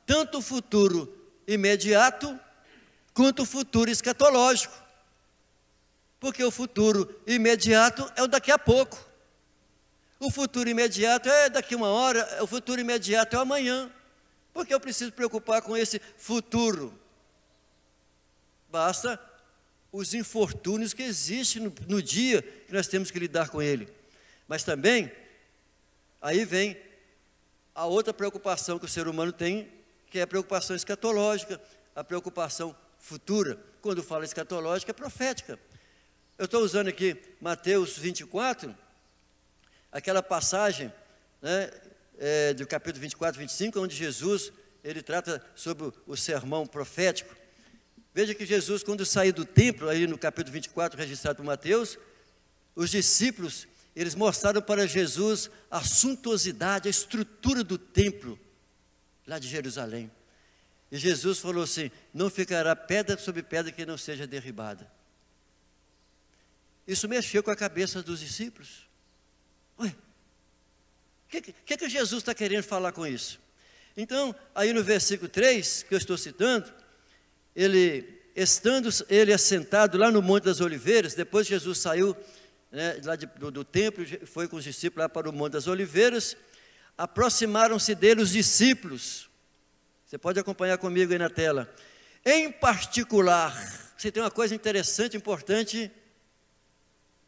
Tanto o futuro imediato, quanto o futuro escatológico. Porque o futuro imediato é o daqui a pouco. O futuro imediato é daqui uma hora, o futuro imediato é o amanhã. Porque eu preciso preocupar com esse futuro. Basta os infortúnios que existem no dia que nós temos que lidar com ele. Mas também, aí vem a outra preocupação que o ser humano tem, que é a preocupação escatológica, a preocupação futura. Quando fala escatológica, é profética. Eu estou usando aqui Mateus 24, aquela passagem, né, do capítulo 24, 25, onde Jesus ele trata sobre o sermão profético. Veja que Jesus, quando saiu do templo, aí no capítulo 24, registrado por Mateus, os discípulos, eles mostraram para Jesus a suntuosidade, a estrutura do templo, lá de Jerusalém. E Jesus falou assim: não ficará pedra sobre pedra que não seja derribada. Isso mexeu com a cabeça dos discípulos. Ué, o que Jesus está querendo falar com isso? Então, aí no versículo 3, que eu estou citando, estando ele assentado lá no Monte das Oliveiras, depois Jesus saiu, né, lá do templo, foi com os discípulos lá para o Monte das Oliveiras, aproximaram-se dele os discípulos. Você pode acompanhar comigo aí na tela. Em particular, você tem uma coisa interessante, importante,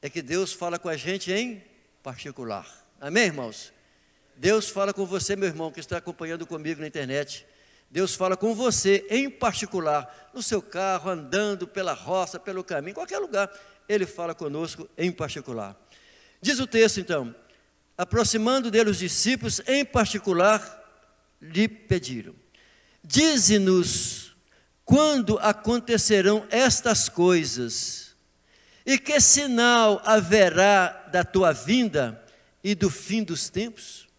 é que Deus fala com a gente em particular. Amém, irmãos? Deus fala com você, meu irmão, que está acompanhando comigo na internet. Deus fala com você em particular, no seu carro, andando pela roça, pelo caminho, em qualquer lugar, Ele fala conosco em particular. Diz o texto então: aproximando dele os discípulos, em particular, lhe pediram: dize-nos quando acontecerão estas coisas, e que sinal haverá da tua vinda e do fim dos tempos?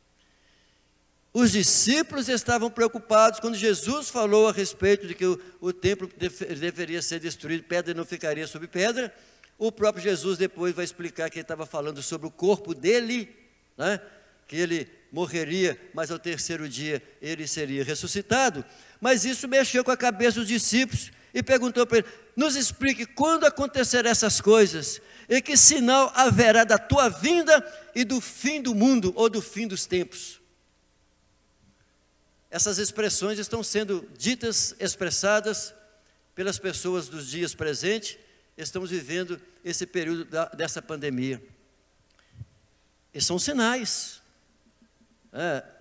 Os discípulos estavam preocupados quando Jesus falou a respeito de que o templo deveria ser destruído, pedra não ficaria sobre pedra. O próprio Jesus depois vai explicar que ele estava falando sobre o corpo dele, né? Que ele morreria, mas ao terceiro dia ele seria ressuscitado. Mas isso mexeu com a cabeça dos discípulos e perguntou para ele: nos explique quando acontecerão essas coisas, e que sinal haverá da tua vinda e do fim do mundo, ou do fim dos tempos. Essas expressões estão sendo ditas, expressadas pelas pessoas dos dias presentes. Estamos vivendo esse período dessa pandemia. E são sinais.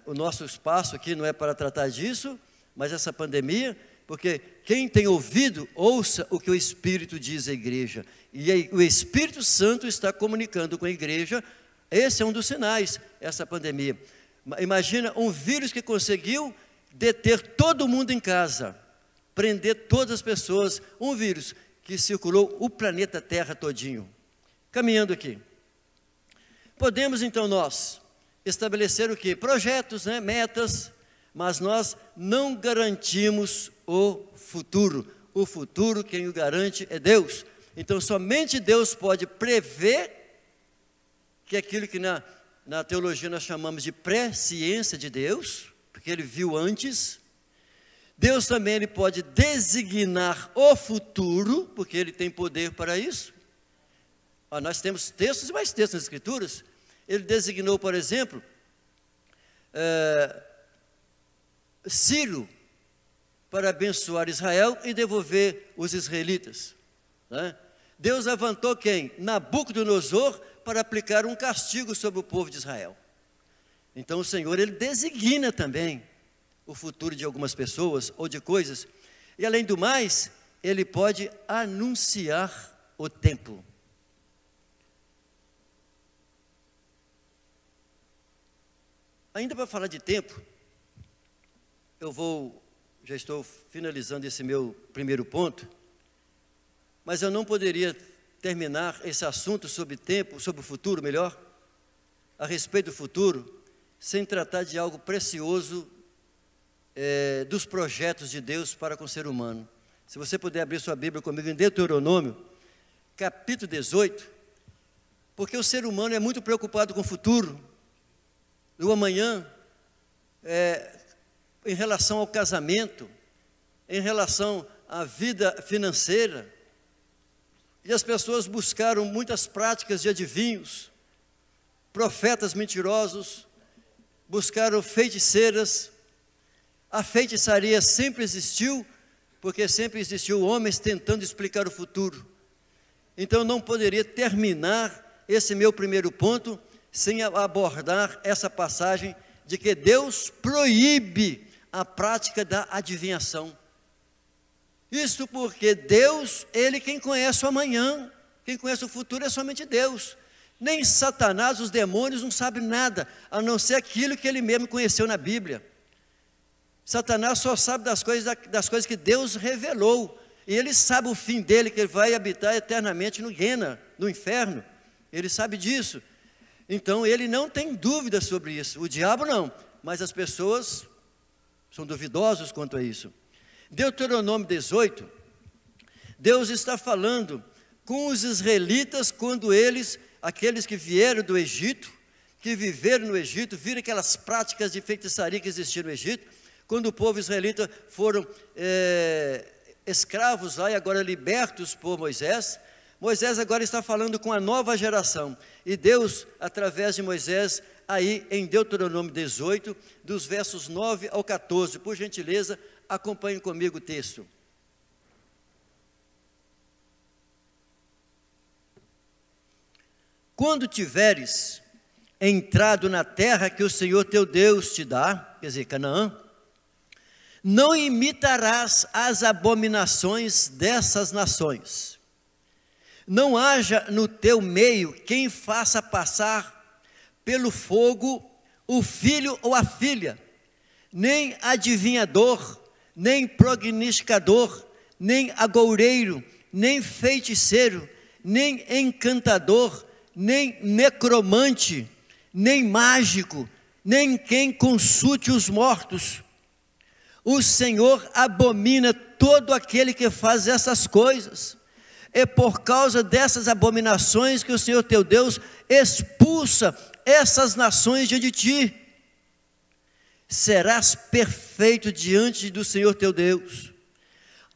O nosso espaço aqui não é para tratar disso, mas essa pandemia, porque quem tem ouvido, ouça o que o Espírito diz à igreja. E aí, o Espírito Santo está comunicando com a igreja. Esse é um dos sinais, essa pandemia. Imagina um vírus que conseguiu deter todo mundo em casa, prender todas as pessoas, um vírus que circulou o planeta Terra todinho. Caminhando aqui. Podemos então nós estabelecer o quê? Projetos, né? Metas, mas nós não garantimos o futuro. O futuro quem o garante é Deus. Então somente Deus pode prever que aquilo que na teologia nós chamamos de presciência de Deus, porque Ele viu antes. Deus também ele pode designar o futuro, porque Ele tem poder para isso. Nós temos textos e mais textos nas Escrituras. Ele designou, por exemplo, Ciro para abençoar Israel e devolver os israelitas, né? Deus levantou quem? Nabucodonosor, para aplicar um castigo sobre o povo de Israel. Então o Senhor, Ele designa também o futuro de algumas pessoas ou de coisas. E além do mais, Ele pode anunciar o tempo. Ainda para falar de tempo, já estou finalizando esse meu primeiro ponto, mas eu não poderia terminar esse assunto sobre tempo, sobre o futuro, melhor, a respeito do futuro, sem tratar de algo precioso dos projetos de Deus para com o ser humano. Se você puder abrir sua Bíblia comigo em Deuteronômio, capítulo 18, porque o ser humano é muito preocupado com o futuro, do amanhã, em relação ao casamento, em relação à vida financeira. E as pessoas buscaram muitas práticas de adivinhos, profetas mentirosos, buscaram feiticeiras. A feitiçaria sempre existiu, porque sempre existiu homens tentando explicar o futuro. Então eu não poderia terminar esse meu primeiro ponto sem abordar essa passagem de que Deus proíbe a prática da adivinhação. Isso porque Deus, Ele quem conhece o amanhã, quem conhece o futuro é somente Deus. Nem Satanás, os demônios não sabem nada, a não ser aquilo que Ele mesmo conheceu na Bíblia. Satanás só sabe das coisas que Deus revelou. E ele sabe o fim dele, que ele vai habitar eternamente no Guena, no inferno. Ele sabe disso. Então ele não tem dúvida sobre isso. O diabo não, mas as pessoas são duvidosos quanto a isso. Deuteronômio 18, Deus está falando com os israelitas quando eles, aqueles que vieram do Egito, que viveram no Egito, viram aquelas práticas de feitiçaria que existiam no Egito, quando o povo israelita foram escravos lá e agora libertos por Moisés. Moisés agora está falando com a nova geração, e Deus, através de Moisés, aí em Deuteronômio 18, dos versos 9 ao 14, por gentileza, acompanhem comigo o texto. Quando tiveres entrado na terra que o Senhor teu Deus te dá, quer dizer, Canaã, não imitarás as abominações dessas nações. Não haja no teu meio quem faça passar pelo fogo o filho ou a filha, nem adivinhador, nem prognosticador, nem agoureiro, nem feiticeiro, nem encantador, nem necromante, nem mágico, nem quem consulte os mortos. O Senhor abomina todo aquele que faz essas coisas. É por causa dessas abominações que o Senhor teu Deus expulsa essas nações diante de ti. Serás perfeito diante do Senhor teu Deus.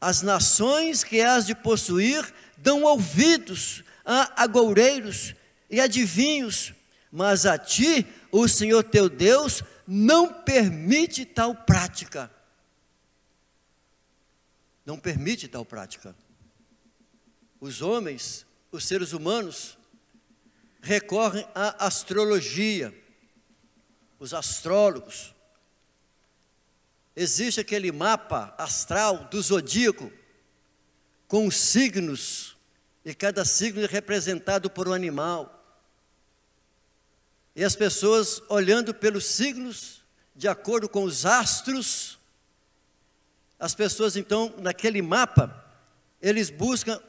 As nações que has de possuir dão ouvidos a agoureiros e adivinhos, mas a ti o Senhor teu Deus não permite tal prática. Não permite tal prática. Os homens, os seres humanos, recorrem à astrologia, os astrólogos. Existe aquele mapa astral do zodíaco, com os signos, e cada signo é representado por um animal. E as pessoas, olhando pelos signos, de acordo com os astros, as pessoas então, naquele mapa, eles buscam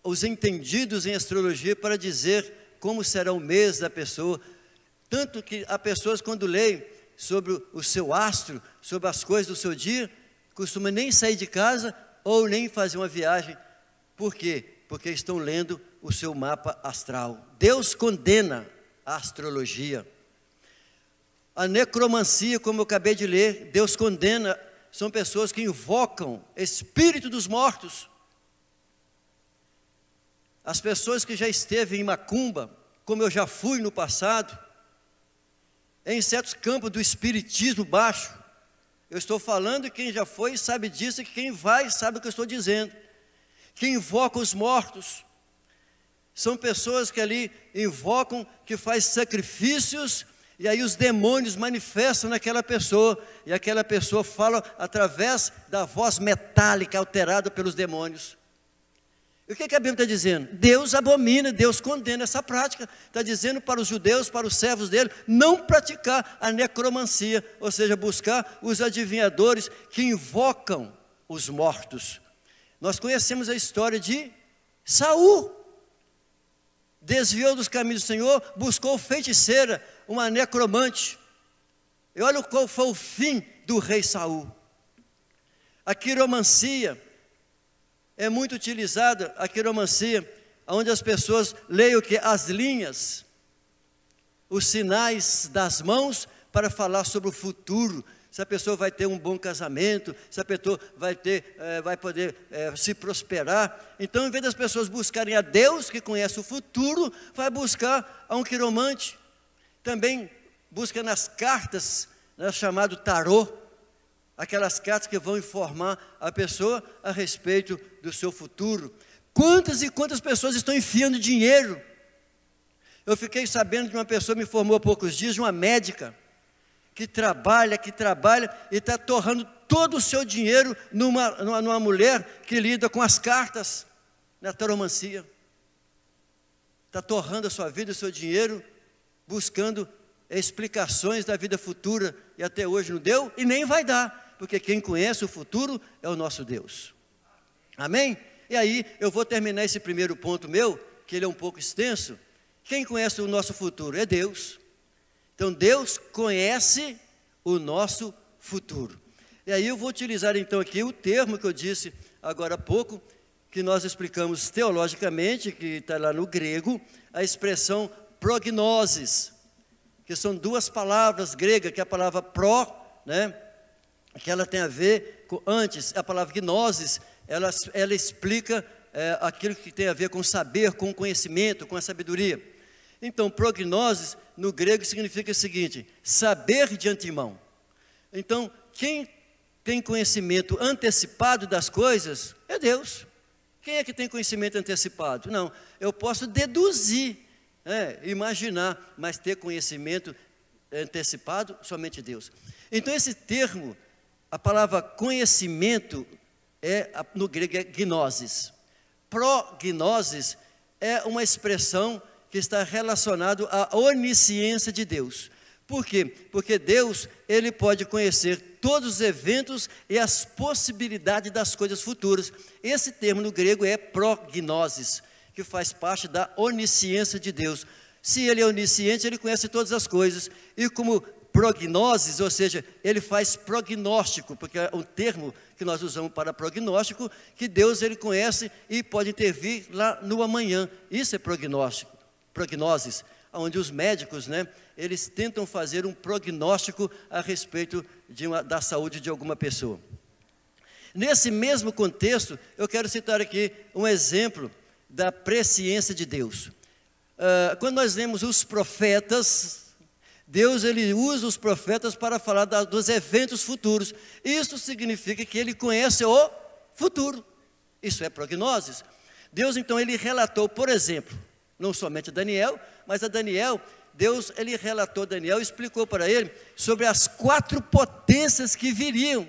os entendidos em astrologia para dizer como será o mês da pessoa. Tanto que há pessoas, quando leem sobre o seu astro, sobre as coisas do seu dia, costumam nem sair de casa ou nem fazer uma viagem. Por quê? Porque estão lendo o seu mapa astral. Deus condena a astrologia. A necromancia, como eu acabei de ler, Deus condena. São pessoas que invocam espírito dos mortos. As pessoas que já esteve em macumba, como eu já fui no passado, em certos campos do espiritismo baixo, eu estou falando, quem já foi sabe disso, e quem vai sabe o que eu estou dizendo, que invoca os mortos, são pessoas que ali invocam, que faz sacrifícios, e aí os demônios manifestam naquela pessoa, e aquela pessoa fala através da voz metálica alterada pelos demônios. E o que a Bíblia está dizendo? Deus abomina, Deus condena essa prática. Está dizendo para os judeus, para os servos dele, não praticar a necromancia, ou seja, buscar os adivinhadores que invocam os mortos. Nós conhecemos a história de Saul. Desviou dos caminhos do Senhor, buscou feiticeira, uma necromante. E olha qual foi o fim do rei Saul. A quiromancia é muito utilizada, a quiromancia, onde as pessoas leem o que? As linhas, os sinais das mãos para falar sobre o futuro. Se a pessoa vai ter um bom casamento, se a pessoa vai poder se prosperar. Então, em vez das pessoas buscarem a Deus, que conhece o futuro, vai buscar a um quiromante. Também busca nas cartas, chamado tarô, aquelas cartas que vão informar a pessoa a respeito do seu futuro. Quantas e quantas pessoas estão enfiando dinheiro? Eu fiquei sabendo de uma pessoa, me informou há poucos dias, de uma médica, que trabalha e está torrando todo o seu dinheiro numa mulher que lida com as cartas, na taromancia. Está torrando a sua vida, o seu dinheiro, buscando explicações da vida futura, e até hoje não deu, e nem vai dar. porque quem conhece o futuro é o nosso Deus. Amém? E aí eu vou terminar esse primeiro ponto meu, que ele é um pouco extenso. Quem conhece o nosso futuro? É Deus. Então Deus conhece o nosso futuro. E aí eu vou utilizar então aqui o termo que eu disse agora há pouco, que nós explicamos teologicamente, que está lá no grego, a expressão prognosis, que são duas palavras gregas, que é a palavra pró, né, que ela tem a ver com antes, a palavra gnosis, ela explica aquilo que tem a ver com saber, com conhecimento, com a sabedoria. Então, prognosis no grego significa o seguinte: saber de antemão. Então, quem tem conhecimento antecipado das coisas é Deus. Quem é que tem conhecimento antecipado? Não, eu posso deduzir, imaginar, mas ter conhecimento antecipado, somente Deus. Então esse termo, a palavra conhecimento, no grego é gnosis. Prognosis é uma expressão que está relacionada à onisciência de Deus. Por quê? Porque Deus, Ele pode conhecer todos os eventos e as possibilidades das coisas futuras. Esse termo no grego é prognosis, que faz parte da onisciência de Deus. Se Ele é onisciente, Ele conhece todas as coisas. E como prognosis, ou seja, Ele faz prognóstico, porque é um termo que nós usamos para prognóstico, que Deus, Ele conhece e pode intervir lá no amanhã. Isso é prognóstico, prognosis, onde os médicos, eles tentam fazer um prognóstico a respeito da saúde de alguma pessoa. Nesse mesmo contexto, eu quero citar aqui um exemplo da presciência de Deus. Quando nós lemos os profetas, Deus, Ele usa os profetas para falar dos eventos futuros. Isso significa que Ele conhece o futuro. Isso é prognoses. Deus, então, Ele relatou, por exemplo, não somente a Daniel, mas a Daniel, Deus, Ele relatou a Daniel e explicou para ele sobre as 4 potências que viriam.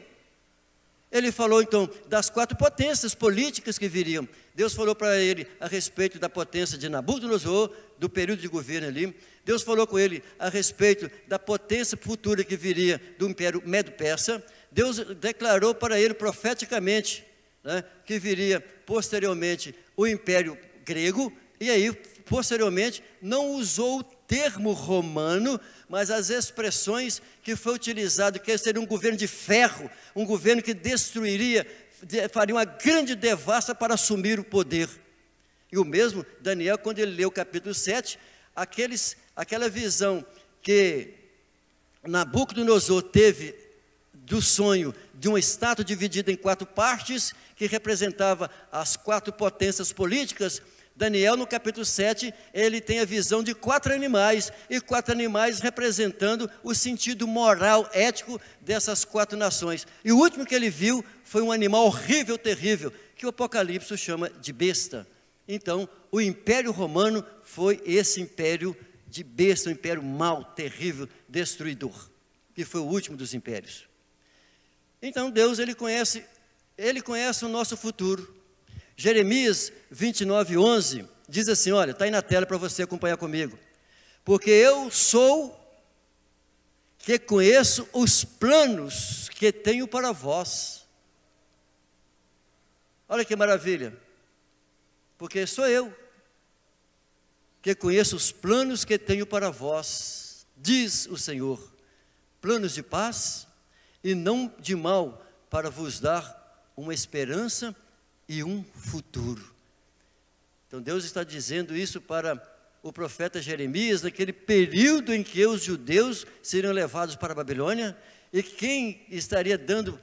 Ele falou então das 4 potências políticas que viriam. Deus falou para ele a respeito da potência de Nabucodonosor, do período de governo ali. Deus falou com ele a respeito da potência futura que viria do Império Medo-Persa. Deus declarou para ele profeticamente, que viria posteriormente o Império Grego. E aí, posteriormente, não usou o termo romano, mas as expressões que foi utilizado, que seria um governo de ferro, um governo que destruiria, faria uma grande devassa para assumir o poder. E o mesmo Daniel, quando ele leu o capítulo 7, aquela visão que Nabucodonosor teve do sonho de uma estátua dividida em 4 partes, que representava as 4 potências políticas, Daniel, no capítulo 7, ele tem a visão de 4 animais, e 4 animais representando o sentido moral, ético dessas 4 nações. E o último que ele viu foi um animal horrível, terrível, que o Apocalipse chama de besta. Então, o Império Romano foi esse império de besta, um império mau, terrível, destruidor, que foi o último dos impérios. Então, Deus, Ele conhece o nosso futuro. Jeremias 29:11 diz assim, olha, está aí na tela para você acompanhar comigo. Porque eu sou que conheço os planos que tenho para vós. Olha que maravilha. Porque sou eu que conheço os planos que tenho para vós, diz o Senhor, planos de paz e não de mal, para vos dar uma esperança e um futuro. Então Deus está dizendo isso para o profeta Jeremias, naquele período em que os judeus seriam levados para a Babilônia, e quem estaria dando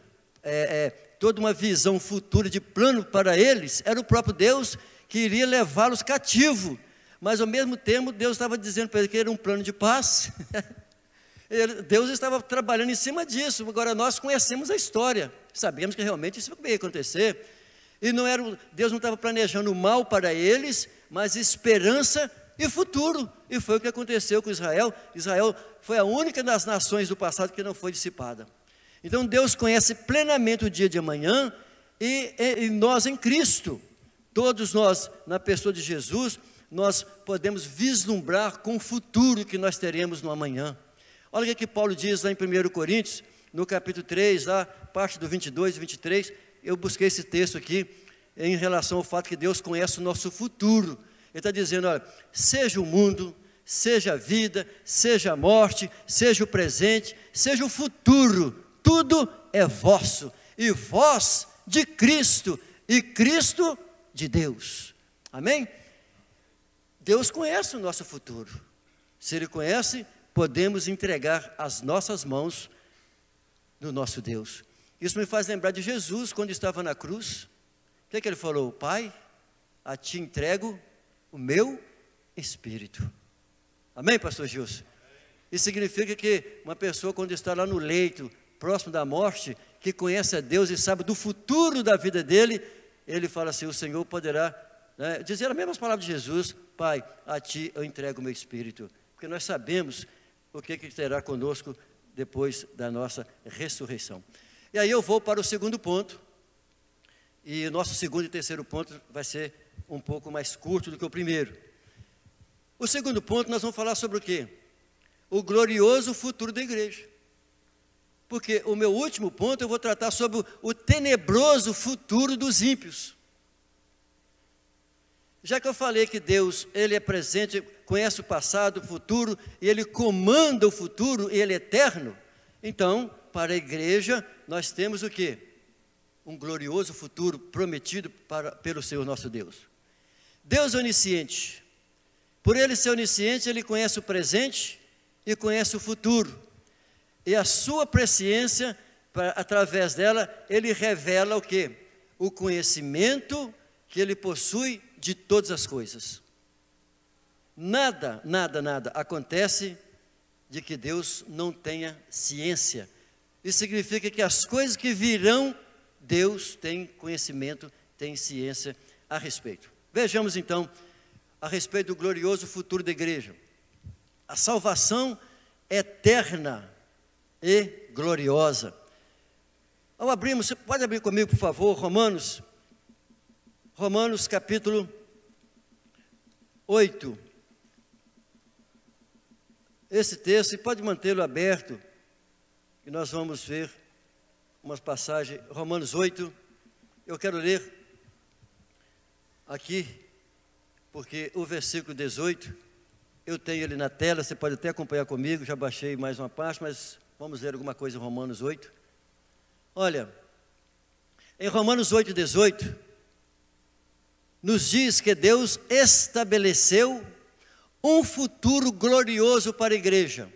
toda uma visão futura de plano para eles, era o próprio Deus, que iria levá-los cativo, mas ao mesmo tempo Deus estava dizendo para ele que era um plano de paz. Deus estava trabalhando em cima disso. Agora nós conhecemos a história, sabemos que realmente isso ia acontecer. E Deus não estava planejando mal para eles, mas esperança e futuro. E foi o que aconteceu com Israel. Israel foi a única das nações do passado que não foi dissipada. Então Deus conhece plenamente o dia de amanhã, e nós em Cristo, todos nós na pessoa de Jesus, nós podemos vislumbrar com o futuro que nós teremos no amanhã. Olha o que Paulo diz lá em 1 Coríntios, no capítulo 3, lá, parte do 22 e 23, eu busquei esse texto aqui, em relação ao fato que Deus conhece o nosso futuro. Ele está dizendo, olha, seja o mundo, seja a vida, seja a morte, seja o presente, seja o futuro, tudo é vosso, e vós de Cristo, e Cristo de Deus. Amém? Deus conhece o nosso futuro. Se Ele conhece, podemos entregar as nossas mãos no nosso Deus. Isso me faz lembrar de Jesus, quando estava na cruz. O que Ele falou? Pai, a Ti entrego o meu Espírito. Amém, pastor Gilson? Isso significa que uma pessoa, quando está lá no leito, próximo da morte, que conhece a Deus e sabe do futuro da vida dele, ele fala assim, o Senhor poderá, né, dizer as mesmas palavras de Jesus, Pai, a Ti eu entrego o meu Espírito, porque nós sabemos o que terá conosco depois da nossa ressurreição. E aí eu vou para o segundo ponto, e o nosso segundo e terceiro ponto vai ser um pouco mais curto do que o primeiro. O segundo ponto nós vamos falar sobre o quê? O glorioso futuro da igreja. Porque o meu último ponto eu vou tratar sobre o tenebroso futuro dos ímpios. Já que eu falei que Deus, Ele é presente, conhece o passado, o futuro, e Ele comanda o futuro, e Ele é eterno, então, para a igreja, nós temos o quê? Um glorioso futuro prometido pelo Senhor nosso Deus. Deus é onisciente. Por Ele ser onisciente, Ele conhece o presente e conhece o futuro. E a sua presciência, através dela, Ele revela o quê? O conhecimento que Ele possui de todas as coisas. Nada acontece de que Deus não tenha ciência. Isso significa que as coisas que virão, Deus tem conhecimento, tem ciência a respeito. Vejamos então, a respeito do glorioso futuro da igreja. A salvação eterna e gloriosa. Ao abrirmos, você pode abrir comigo, por favor, Romanos capítulo 8. Esse texto, e pode mantê-lo aberto, e nós vamos ver umas passagens, Romanos 8, eu quero ler aqui, porque o versículo 18, eu tenho ele na tela, você pode até acompanhar comigo, já baixei mais uma parte, mas vamos ver alguma coisa em Romanos 8. Olha, em Romanos 8, 18, nos diz que Deus estabeleceu um futuro glorioso para a igreja.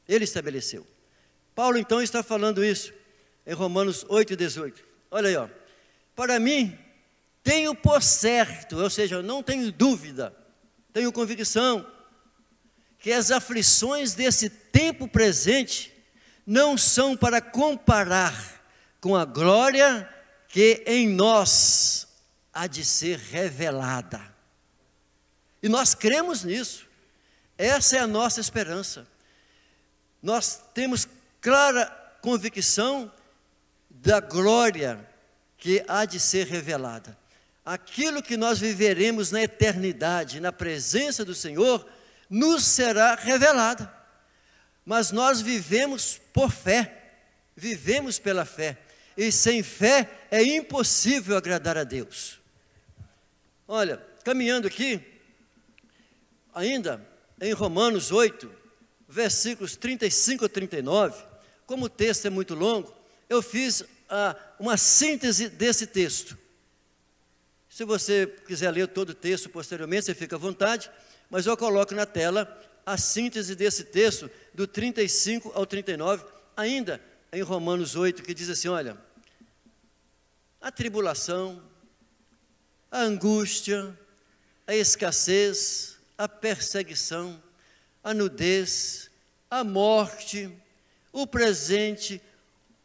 Ele estabeleceu. Paulo então está falando isso em Romanos 8, 18. Olha aí, ó. Para mim, tenho por certo, ou seja, não tenho dúvida, tenho convicção, que as aflições desse tempo presente não são para comparar com a glória que em nós há de ser revelada. E nós cremos nisso. Essa é a nossa esperança. Nós temos clara convicção da glória que há de ser revelada. Aquilo que nós viveremos na eternidade, na presença do Senhor, nos será revelada. Mas nós vivemos por fé, vivemos pela fé. E sem fé é impossível agradar a Deus. Olha, caminhando aqui, ainda em Romanos 8, versículos 35 a 39, como o texto é muito longo, eu fiz uma síntese desse texto. Se você quiser ler todo o texto posteriormente, você fica à vontade, mas eu coloco na tela a síntese desse texto, do 35 ao 39, ainda em Romanos 8, que diz assim, olha, a tribulação, a angústia, a escassez, a perseguição, a nudez, a morte, o presente,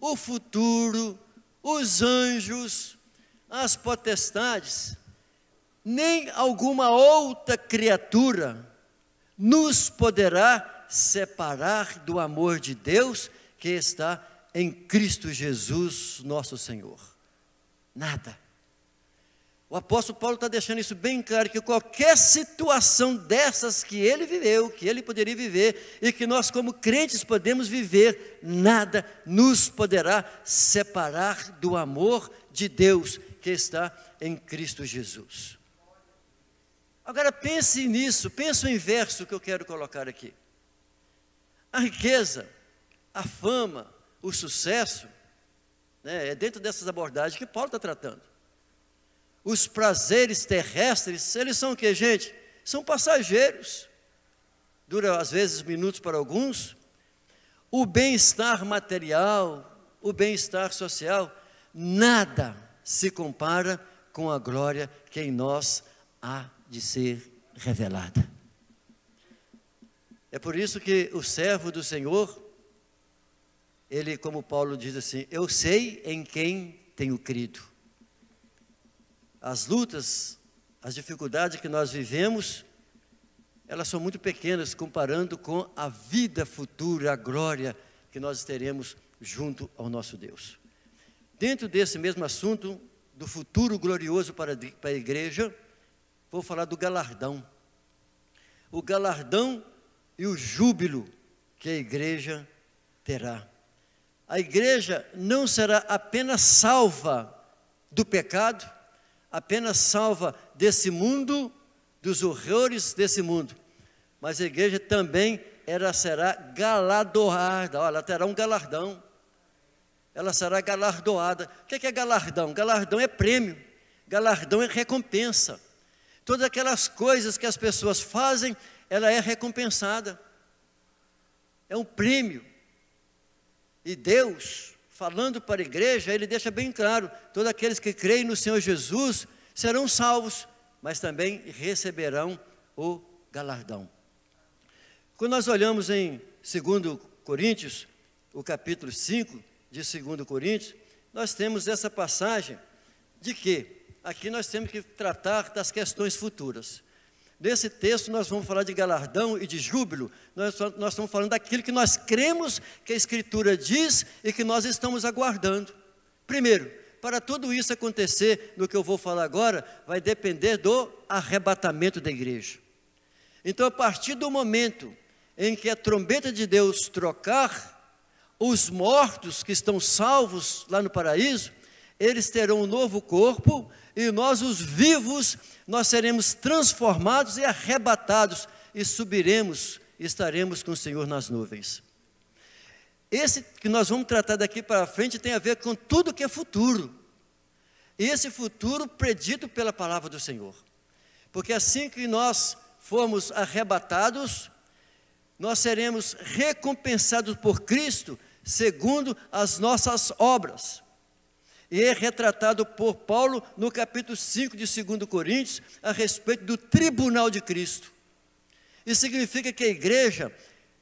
o futuro, os anjos, as potestades, nem alguma outra criatura nos poderá separar do amor de Deus que está em Cristo Jesus, nosso Senhor. Nada. O apóstolo Paulo está deixando isso bem claro, que qualquer situação dessas que ele viveu, que ele poderia viver, e que nós como crentes podemos viver, nada nos poderá separar do amor de Deus que está em Cristo Jesus. Agora pense nisso, pense o inverso que eu quero colocar aqui. A riqueza, a fama, o sucesso, né, é dentro dessas abordagens que Paulo está tratando. Os prazeres terrestres, eles são o que, gente? São passageiros. Dura às vezes minutos para alguns. O bem-estar material, o bem-estar social, nada se compara com a glória que em nós há de ser revelada. É por isso que o servo do Senhor, ele, como Paulo diz assim, eu sei em quem tenho crido. As lutas, as dificuldades que nós vivemos, elas são muito pequenas comparando com a vida futura, a glória que nós teremos junto ao nosso Deus. Dentro desse mesmo assunto, do futuro glorioso para a igreja, vou falar do galardão. O galardão e o júbilo que a igreja terá. A igreja não será apenas salva do pecado, apenas salva desse mundo, dos horrores desse mundo, mas a igreja também ela será galardoada, ela terá um galardão, ela será galardoada. O que é galardão? Galardão é prêmio, galardão é recompensa. Todas aquelas coisas que as pessoas fazem, ela é recompensada, é um prêmio. E Deus, falando para a igreja, Ele deixa bem claro, todos aqueles que creem no Senhor Jesus serão salvos, mas também receberão o galardão. Quando nós olhamos em 2 Coríntios, o capítulo 5 de 2 Coríntios, nós temos essa passagem de que aqui nós temos que tratar das questões futuras. Nesse texto nós vamos falar de galardão e de júbilo, nós estamos falando daquilo que nós cremos que a Escritura diz e que nós estamos aguardando. Primeiro, para tudo isso acontecer, no que eu vou falar agora, vai depender do arrebatamento da igreja. Então, a partir do momento em que a trombeta de Deus trocar, os mortos que estão salvos lá no paraíso, eles terão um novo corpo, e nós, os vivos, nós seremos transformados e arrebatados, e subiremos, e estaremos com o Senhor nas nuvens. Esse que nós vamos tratar daqui para frente tem a ver com tudo que é futuro. E esse futuro predito pela palavra do Senhor. Porque assim que nós formos arrebatados, nós seremos recompensados por Cristo segundo as nossas obras. E é retratado por Paulo no capítulo 5 de 2 Coríntios, a respeito do tribunal de Cristo. Isso significa que a igreja,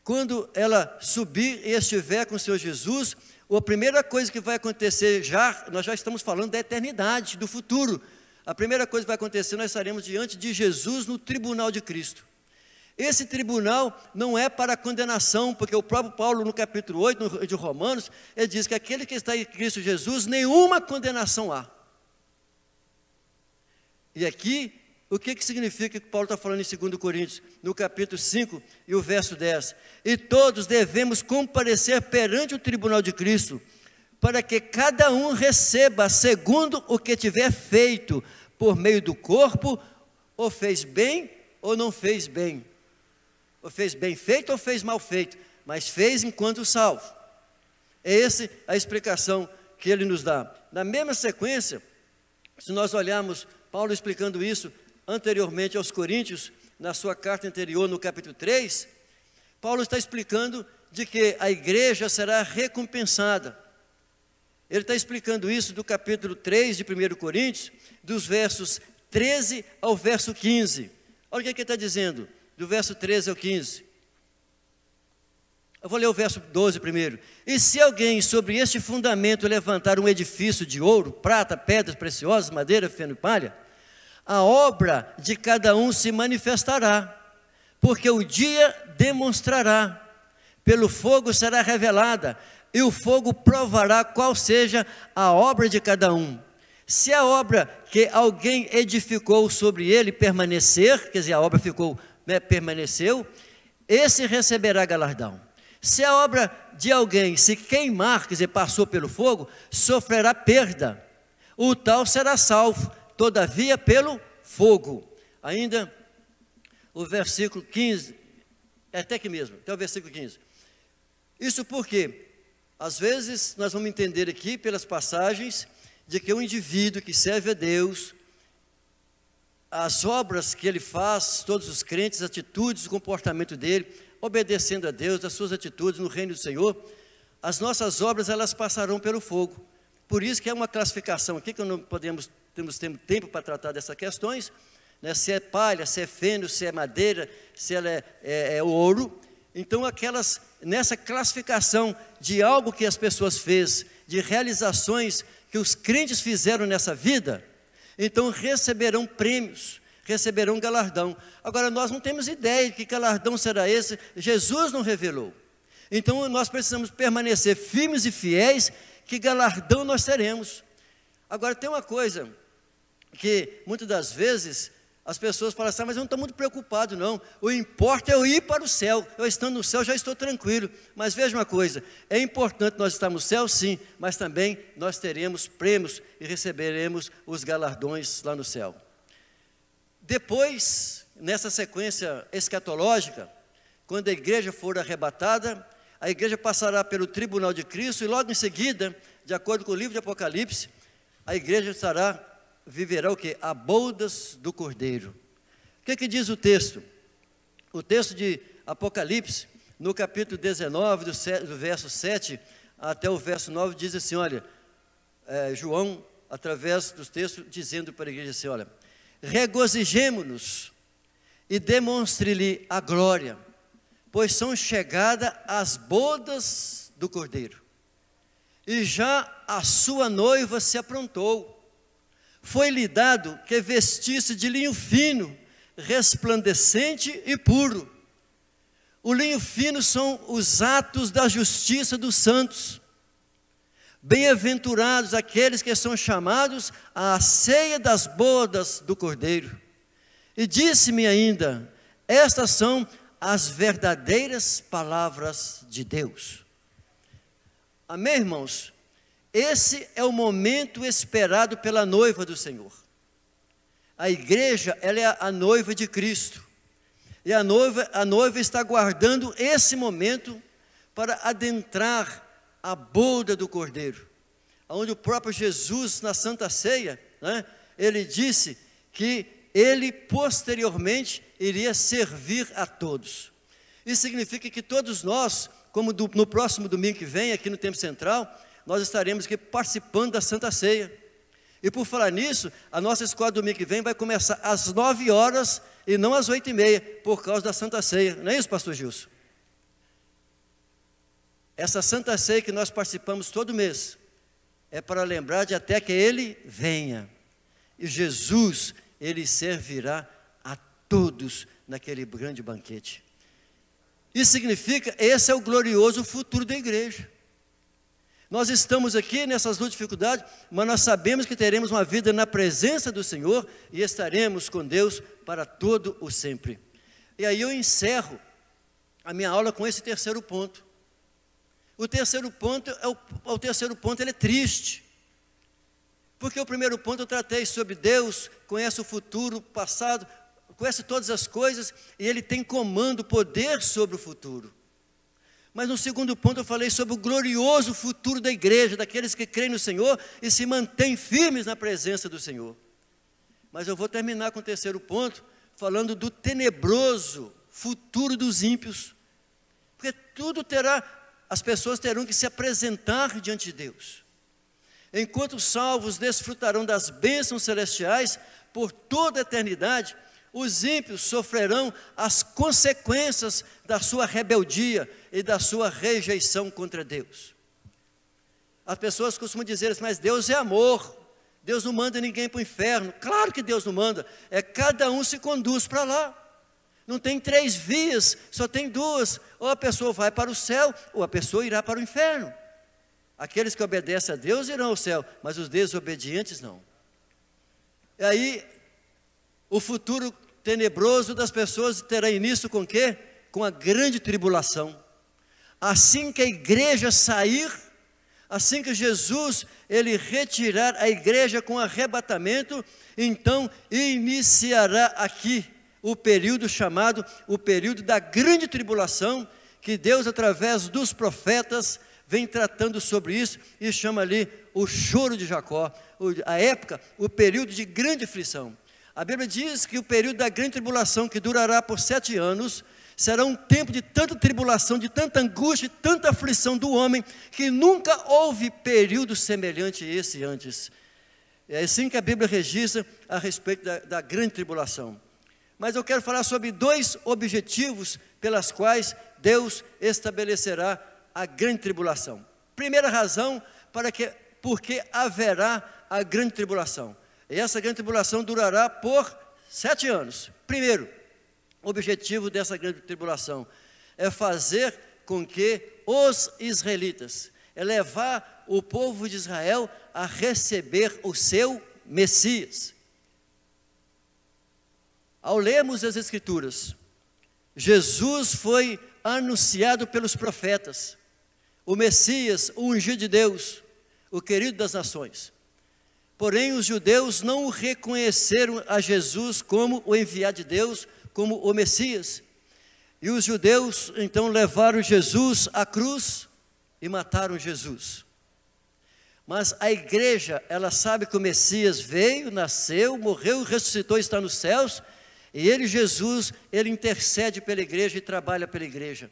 quando ela subir e estiver com o Senhor Jesus, a primeira coisa que vai acontecer, nós já estamos falando da eternidade, do futuro. A primeira coisa que vai acontecer, nós estaremos diante de Jesus no tribunal de Cristo. Esse tribunal não é para condenação, porque o próprio Paulo, no capítulo 8 de Romanos, ele diz que aquele que está em Cristo Jesus, nenhuma condenação há. E aqui, o que significa que Paulo está falando em 2 Coríntios, no capítulo 5 e o verso 10? E todos devemos comparecer perante o tribunal de Cristo, para que cada um receba segundo o que tiver feito, por meio do corpo, ou fez bem ou não fez bem. Ou fez bem feito ou fez mal feito, mas fez enquanto salvo. É essa a explicação que ele nos dá. Na mesma sequência, se nós olharmos Paulo explicando isso anteriormente aos Coríntios, na sua carta anterior, no capítulo 3, Paulo está explicando de que a igreja será recompensada. Ele está explicando isso do capítulo 3 de 1 Coríntios, dos versos 13 ao verso 15. Olha o que ele está dizendo, do verso 13 ao 15. Eu vou ler o verso 12 primeiro. E se alguém sobre este fundamento levantar um edifício de ouro, prata, pedras preciosas, madeira, feno e palha, a obra de cada um se manifestará, porque o dia demonstrará, pelo fogo será revelada, e o fogo provará qual seja a obra de cada um. Se a obra que alguém edificou sobre ele permanecer, quer dizer, a obra ficou, permaneceu, esse receberá galardão. Se a obra de alguém se queimar, quer dizer, passou pelo fogo, sofrerá perda. O tal será salvo, todavia pelo fogo. Ainda o versículo 15, até aqui mesmo, até o versículo 15. Isso porque, às vezes, nós vamos entender aqui pelas passagens, de que um indivíduo que serve a Deus, as obras que ele faz, todos os crentes, as atitudes, o comportamento dele, obedecendo a Deus, as suas atitudes no reino do Senhor, as nossas obras, elas passarão pelo fogo. Por isso que é uma classificação aqui, que não temos tempo para tratar dessas questões, né? Se é palha, se é feno, se é madeira, se ela é ouro. Então, nessa classificação de algo que as pessoas fez, de realizações que os crentes fizeram nessa vida, então receberão prêmios, receberão galardão. Agora, nós não temos ideia de que galardão será esse, Jesus não revelou. Então, nós precisamos permanecer firmes e fiéis, que galardão nós teremos. Agora, tem uma coisa, que muitas das vezes, as pessoas falam assim, mas eu não estou muito preocupado não, o importa é eu ir para o céu, eu estando no céu já estou tranquilo. Mas veja uma coisa, é importante nós estarmos no céu sim, mas também nós teremos prêmios e receberemos os galardões lá no céu. Depois, nessa sequência escatológica, quando a igreja for arrebatada, a igreja passará pelo tribunal de Cristo e logo em seguida, de acordo com o livro de Apocalipse, a igreja viverá o quê? A bodas do Cordeiro. O que diz o texto? O texto de Apocalipse, no capítulo 19, do verso 7 até o verso 9, diz assim, olha, João, através dos textos, dizendo para a igreja assim, olha, regozijemo-nos e demonstre-lhe a glória, pois são chegadas as bodas do Cordeiro, e já a sua noiva se aprontou. Foi-lhe dado que vestisse de linho fino, resplandecente e puro. O linho fino são os atos da justiça dos santos. Bem-aventurados aqueles que são chamados à ceia das bodas do Cordeiro. E disse-me ainda, estas são as verdadeiras palavras de Deus. Amém, irmãos? Esse é o momento esperado pela noiva do Senhor. A igreja, ela é a noiva de Cristo. E a noiva está aguardando esse momento para adentrar a boda do Cordeiro. Onde o próprio Jesus, na Santa Ceia, né, ele disse que ele posteriormente iria servir a todos. Isso significa que todos nós, como no próximo domingo que vem, aqui no Templo Central, nós estaremos aqui participando da Santa Ceia. E por falar nisso, a nossa escola domingo que vem vai começar às 9 horas e não às 8h30, por causa da Santa Ceia. Não é isso, pastor Gilson? Essa Santa Ceia que nós participamos todo mês, é para lembrar de até que Ele venha. E Jesus, Ele servirá a todos naquele grande banquete. Isso significa, esse é o glorioso futuro da igreja. Nós estamos aqui nessas lutas e dificuldades, mas nós sabemos que teremos uma vida na presença do Senhor e estaremos com Deus para todo o sempre. E aí eu encerro a minha aula com esse terceiro ponto. O terceiro ponto, ele é triste. Porque o primeiro ponto eu tratei sobre Deus, conhece o futuro, o passado, conhece todas as coisas e Ele tem comando, poder sobre o futuro. Mas no segundo ponto eu falei sobre o glorioso futuro da igreja, daqueles que creem no Senhor e se mantêm firmes na presença do Senhor. Mas eu vou terminar com o terceiro ponto, falando do tenebroso futuro dos ímpios. Porque as pessoas terão que se apresentar diante de Deus. Enquanto os salvos desfrutarão das bênçãos celestiais por toda a eternidade, os ímpios sofrerão as consequências da sua rebeldia e da sua rejeição contra Deus. As pessoas costumam dizer assim, mas Deus é amor, Deus não manda ninguém para o inferno. Claro que Deus não manda, cada um se conduz para lá. Não tem 3 vias, só tem 2, ou a pessoa vai para o céu, ou a pessoa irá para o inferno. Aqueles que obedecem a Deus irão ao céu, mas os desobedientes não. E aí, o futuro tenebroso das pessoas terá início com o quê? Com a grande tribulação. Assim que a igreja sair, assim que Jesus, ele retirar a igreja com arrebatamento, então iniciará aqui o período chamado, o período da grande tribulação, que Deus, através dos profetas, vem tratando sobre isso, e chama ali o choro de Jacó, a época, o período de grande aflição. A Bíblia diz que o período da grande tribulação, que durará por 7 anos, será um tempo de tanta tribulação, de tanta angústia, de tanta aflição do homem, que nunca houve período semelhante a esse antes. É assim que a Bíblia registra a respeito da grande tribulação. Mas eu quero falar sobre 2 objetivos pelas quais Deus estabelecerá a grande tribulação. Primeira razão, porque haverá a grande tribulação. E essa grande tribulação durará por 7 anos. Primeiro, o objetivo dessa grande tribulação é fazer com que os israelitas, é levar o povo de Israel a receber o seu Messias. Ao lermos as Escrituras, Jesus foi anunciado pelos profetas, o Messias, o ungido de Deus, o querido das nações. Porém, os judeus não o reconheceram a Jesus como o enviado de Deus, como o Messias. E os judeus então levaram Jesus à cruz e mataram Jesus. Mas a igreja, ela sabe que o Messias veio, nasceu, morreu, ressuscitou, está nos céus, e ele, Jesus, ele intercede pela igreja e trabalha pela igreja.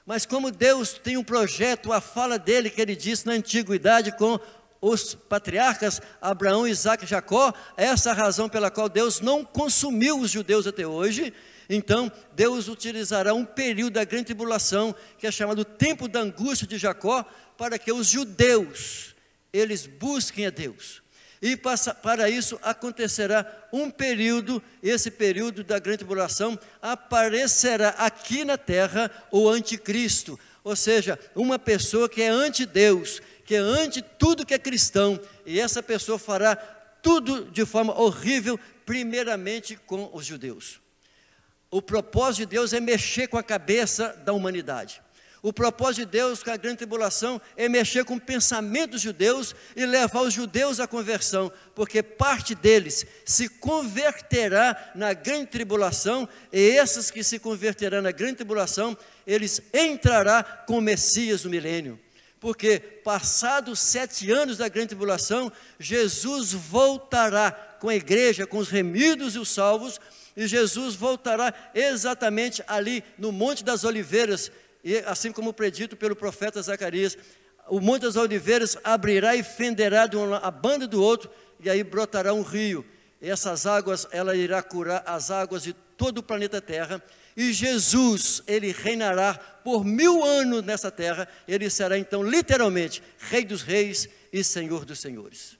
Mas como Deus tem um projeto, a fala dele que ele disse na antiguidade com os patriarcas Abraão, Isaque e Jacó, essa é a razão pela qual Deus não consumiu os judeus até hoje. Então Deus utilizará um período da grande tribulação, que é chamado tempo da angústia de Jacó, para que os judeus, eles busquem a Deus. E para isso acontecerá um período, esse período da grande tribulação, aparecerá aqui na terra o anticristo, ou seja, uma pessoa que é anti-Deus, que é ante tudo que é cristão, e essa pessoa fará tudo de forma horrível, primeiramente com os judeus. O propósito de Deus é mexer com a cabeça da humanidade. O propósito de Deus com a grande tribulação é mexer com o pensamento dos judeus e levar os judeus à conversão, porque parte deles se converterá na grande tribulação, e esses que se converterão na grande tribulação, eles entrarão com o Messias no milênio. Porque passados 7 anos da grande tribulação, Jesus voltará com a igreja, com os remidos e os salvos, e Jesus voltará exatamente ali no Monte das Oliveiras, e assim como predito pelo profeta Zacarias, o Monte das Oliveiras abrirá e fenderá de uma banda do outro, e aí brotará um rio, e essas águas, ela irá curar as águas de todo o planeta Terra, e Jesus, ele reinará por 1000 anos nessa terra, ele será então literalmente Rei dos Reis e Senhor dos Senhores.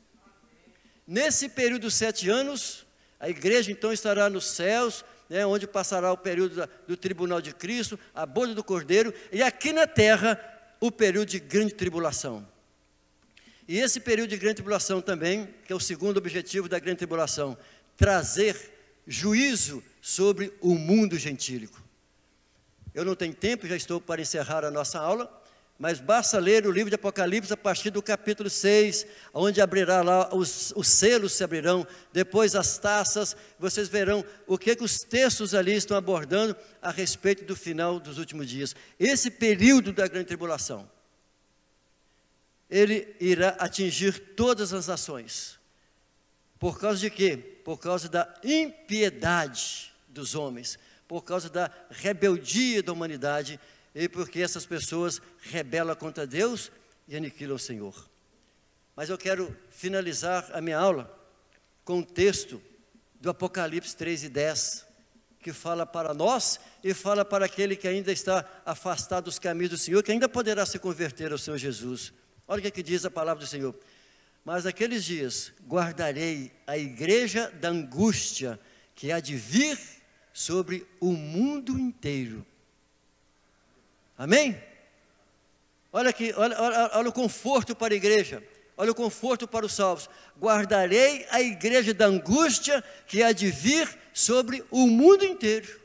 Nesse período de 7 anos, a igreja então estará nos céus, onde passará o período do tribunal de Cristo, a boda do Cordeiro, e aqui na terra, o período de grande tribulação. E esse período de grande tribulação também, que é o segundo objetivo da grande tribulação, trazer juízo sobre o mundo gentílico. Eu não tenho tempo, já estou para encerrar a nossa aula, mas basta ler o livro de Apocalipse a partir do capítulo 6, onde abrirá lá, os selos se abrirão, depois as taças, vocês verão o que os textos ali estão abordando a respeito do final dos últimos dias. Esse período da grande tribulação, ele irá atingir todas as nações. Por causa de quê? Por causa da impiedade dos homens, por causa da rebeldia da humanidade, e porque essas pessoas rebelam contra Deus e aniquilam o Senhor. Mas eu quero finalizar a minha aula com um texto do Apocalipse 3:10, que fala para nós e fala para aquele que ainda está afastado dos caminhos do Senhor, que ainda poderá se converter ao Senhor Jesus. Olha o que diz a palavra do Senhor. Mas naqueles dias guardarei a igreja da angústia que há de vir sobre o mundo inteiro. Amém? Olha aqui, olha o conforto para a igreja. olha o conforto para os salvos: guardarei a igreja da angústia que há de vir sobre o mundo inteiro.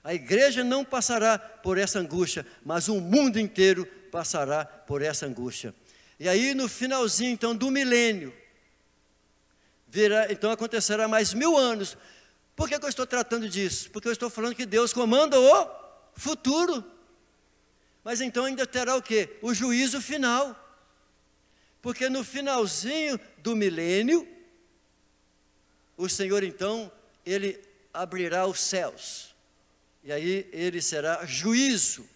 A igreja não passará por essa angústia, mas o mundo inteiro passará por essa angústia. E aí no finalzinho então do milênio, então acontecerá mais 1000 anos. Por que eu estou tratando disso? Porque eu estou falando que Deus comanda o futuro. Mas então ainda terá o quê? O juízo final. Porque no finalzinho do milênio, o Senhor então, Ele abrirá os céus. E aí Ele será juízo.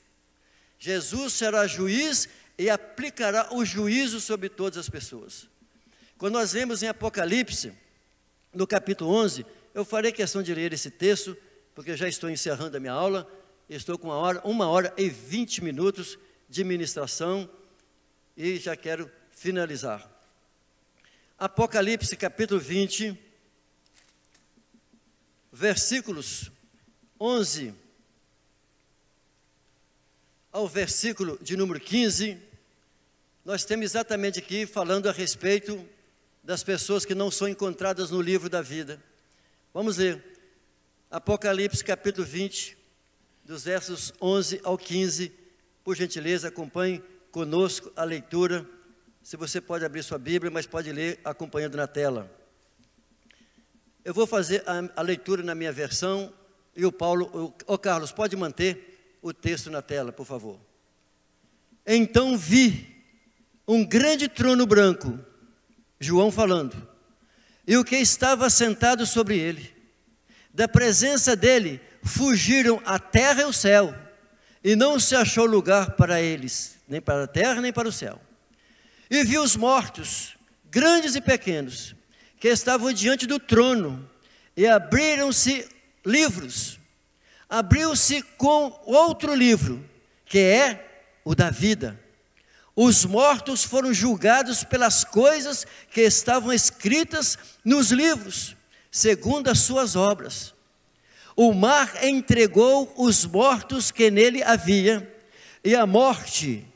Jesus será juiz e aplicará o juízo sobre todas as pessoas. Quando nós lemos em Apocalipse, no capítulo 11, eu farei questão de ler esse texto, porque já estou encerrando a minha aula, estou com 1 hora e 20 minutos de ministração e já quero finalizar. Apocalipse capítulo 20, versículos 11 ao versículo de número 15, nós temos exatamente aqui falando a respeito das pessoas que não são encontradas no livro da vida. Vamos ler, Apocalipse capítulo 20, dos versos 11 ao 15, por gentileza, acompanhe conosco a leitura. Se você pode abrir sua Bíblia, mas pode ler acompanhando na tela. Eu vou fazer a leitura na minha versão, e o Carlos, pode manter o texto na tela, por favor. Então vi um grande trono branco, João falando, e o que estava sentado sobre ele. Da presença dele fugiram a terra e o céu, e não se achou lugar para eles, nem para a terra, nem para o céu. E vi os mortos, grandes e pequenos, que estavam diante do trono, e abriram-se livros. Abriu-se com outro livro, que é o da vida. Os mortos foram julgados pelas coisas que estavam escritas nos livros, segundo as suas obras. O mar entregou os mortos que nele havia, e a morte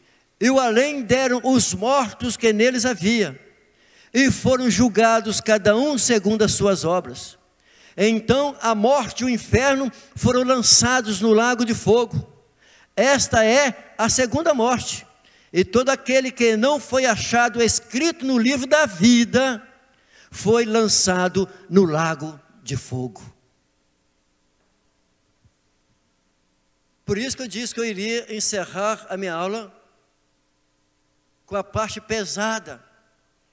e o além deram os mortos que neles havia, e foram julgados cada um segundo as suas obras. Então a morte e o inferno foram lançados no lago de fogo. Esta é a segunda morte. E todo aquele que não foi achado escrito no livro da vida foi lançado no lago de fogo. Por isso que eu disse que eu iria encerrar a minha aula com a parte pesada.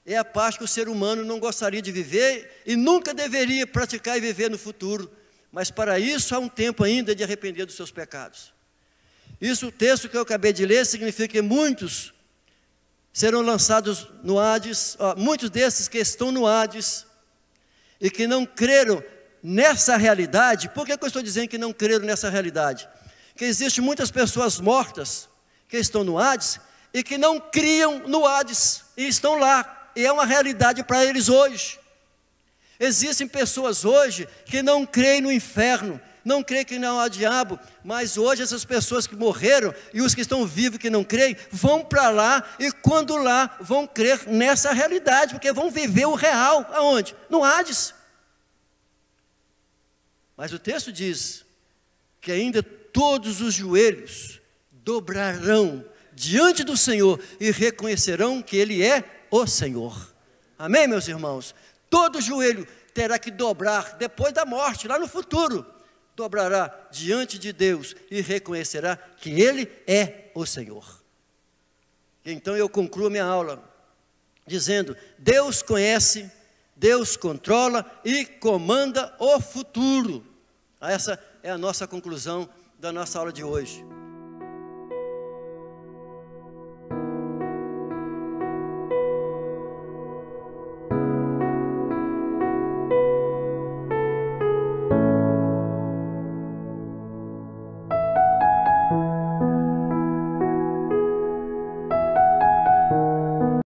É a parte que o ser humano não gostaria de viver e nunca deveria praticar e viver no futuro. Mas para isso há um tempo ainda de arrepender dos seus pecados. Isso, o texto que eu acabei de ler, significa que muitos serão lançados no Hades, muitos desses que estão no Hades, e que não creram nessa realidade. Por que eu estou dizendo que não creram nessa realidade? Que existem muitas pessoas mortas que estão no Hades, e que não criam no Hades, e estão lá, e é uma realidade para eles hoje. Existem pessoas hoje que não creem no inferno, não creem que não há diabo, mas hoje essas pessoas que morreram e os que estão vivos que não creem, vão para lá, e quando lá vão crer nessa realidade, porque vão viver o real, aonde? No Hades. Mas o texto diz que ainda todos os joelhos dobrarão diante do Senhor e reconhecerão que Ele é o Senhor. Amém, meus irmãos? Todo joelho terá que dobrar depois da morte, lá no futuro. Dobrará diante de Deus e reconhecerá que Ele é o Senhor. Então eu concluo minha aula dizendo: Deus conhece, Deus controla e comanda o futuro. Essa é a nossa conclusão da nossa aula de hoje.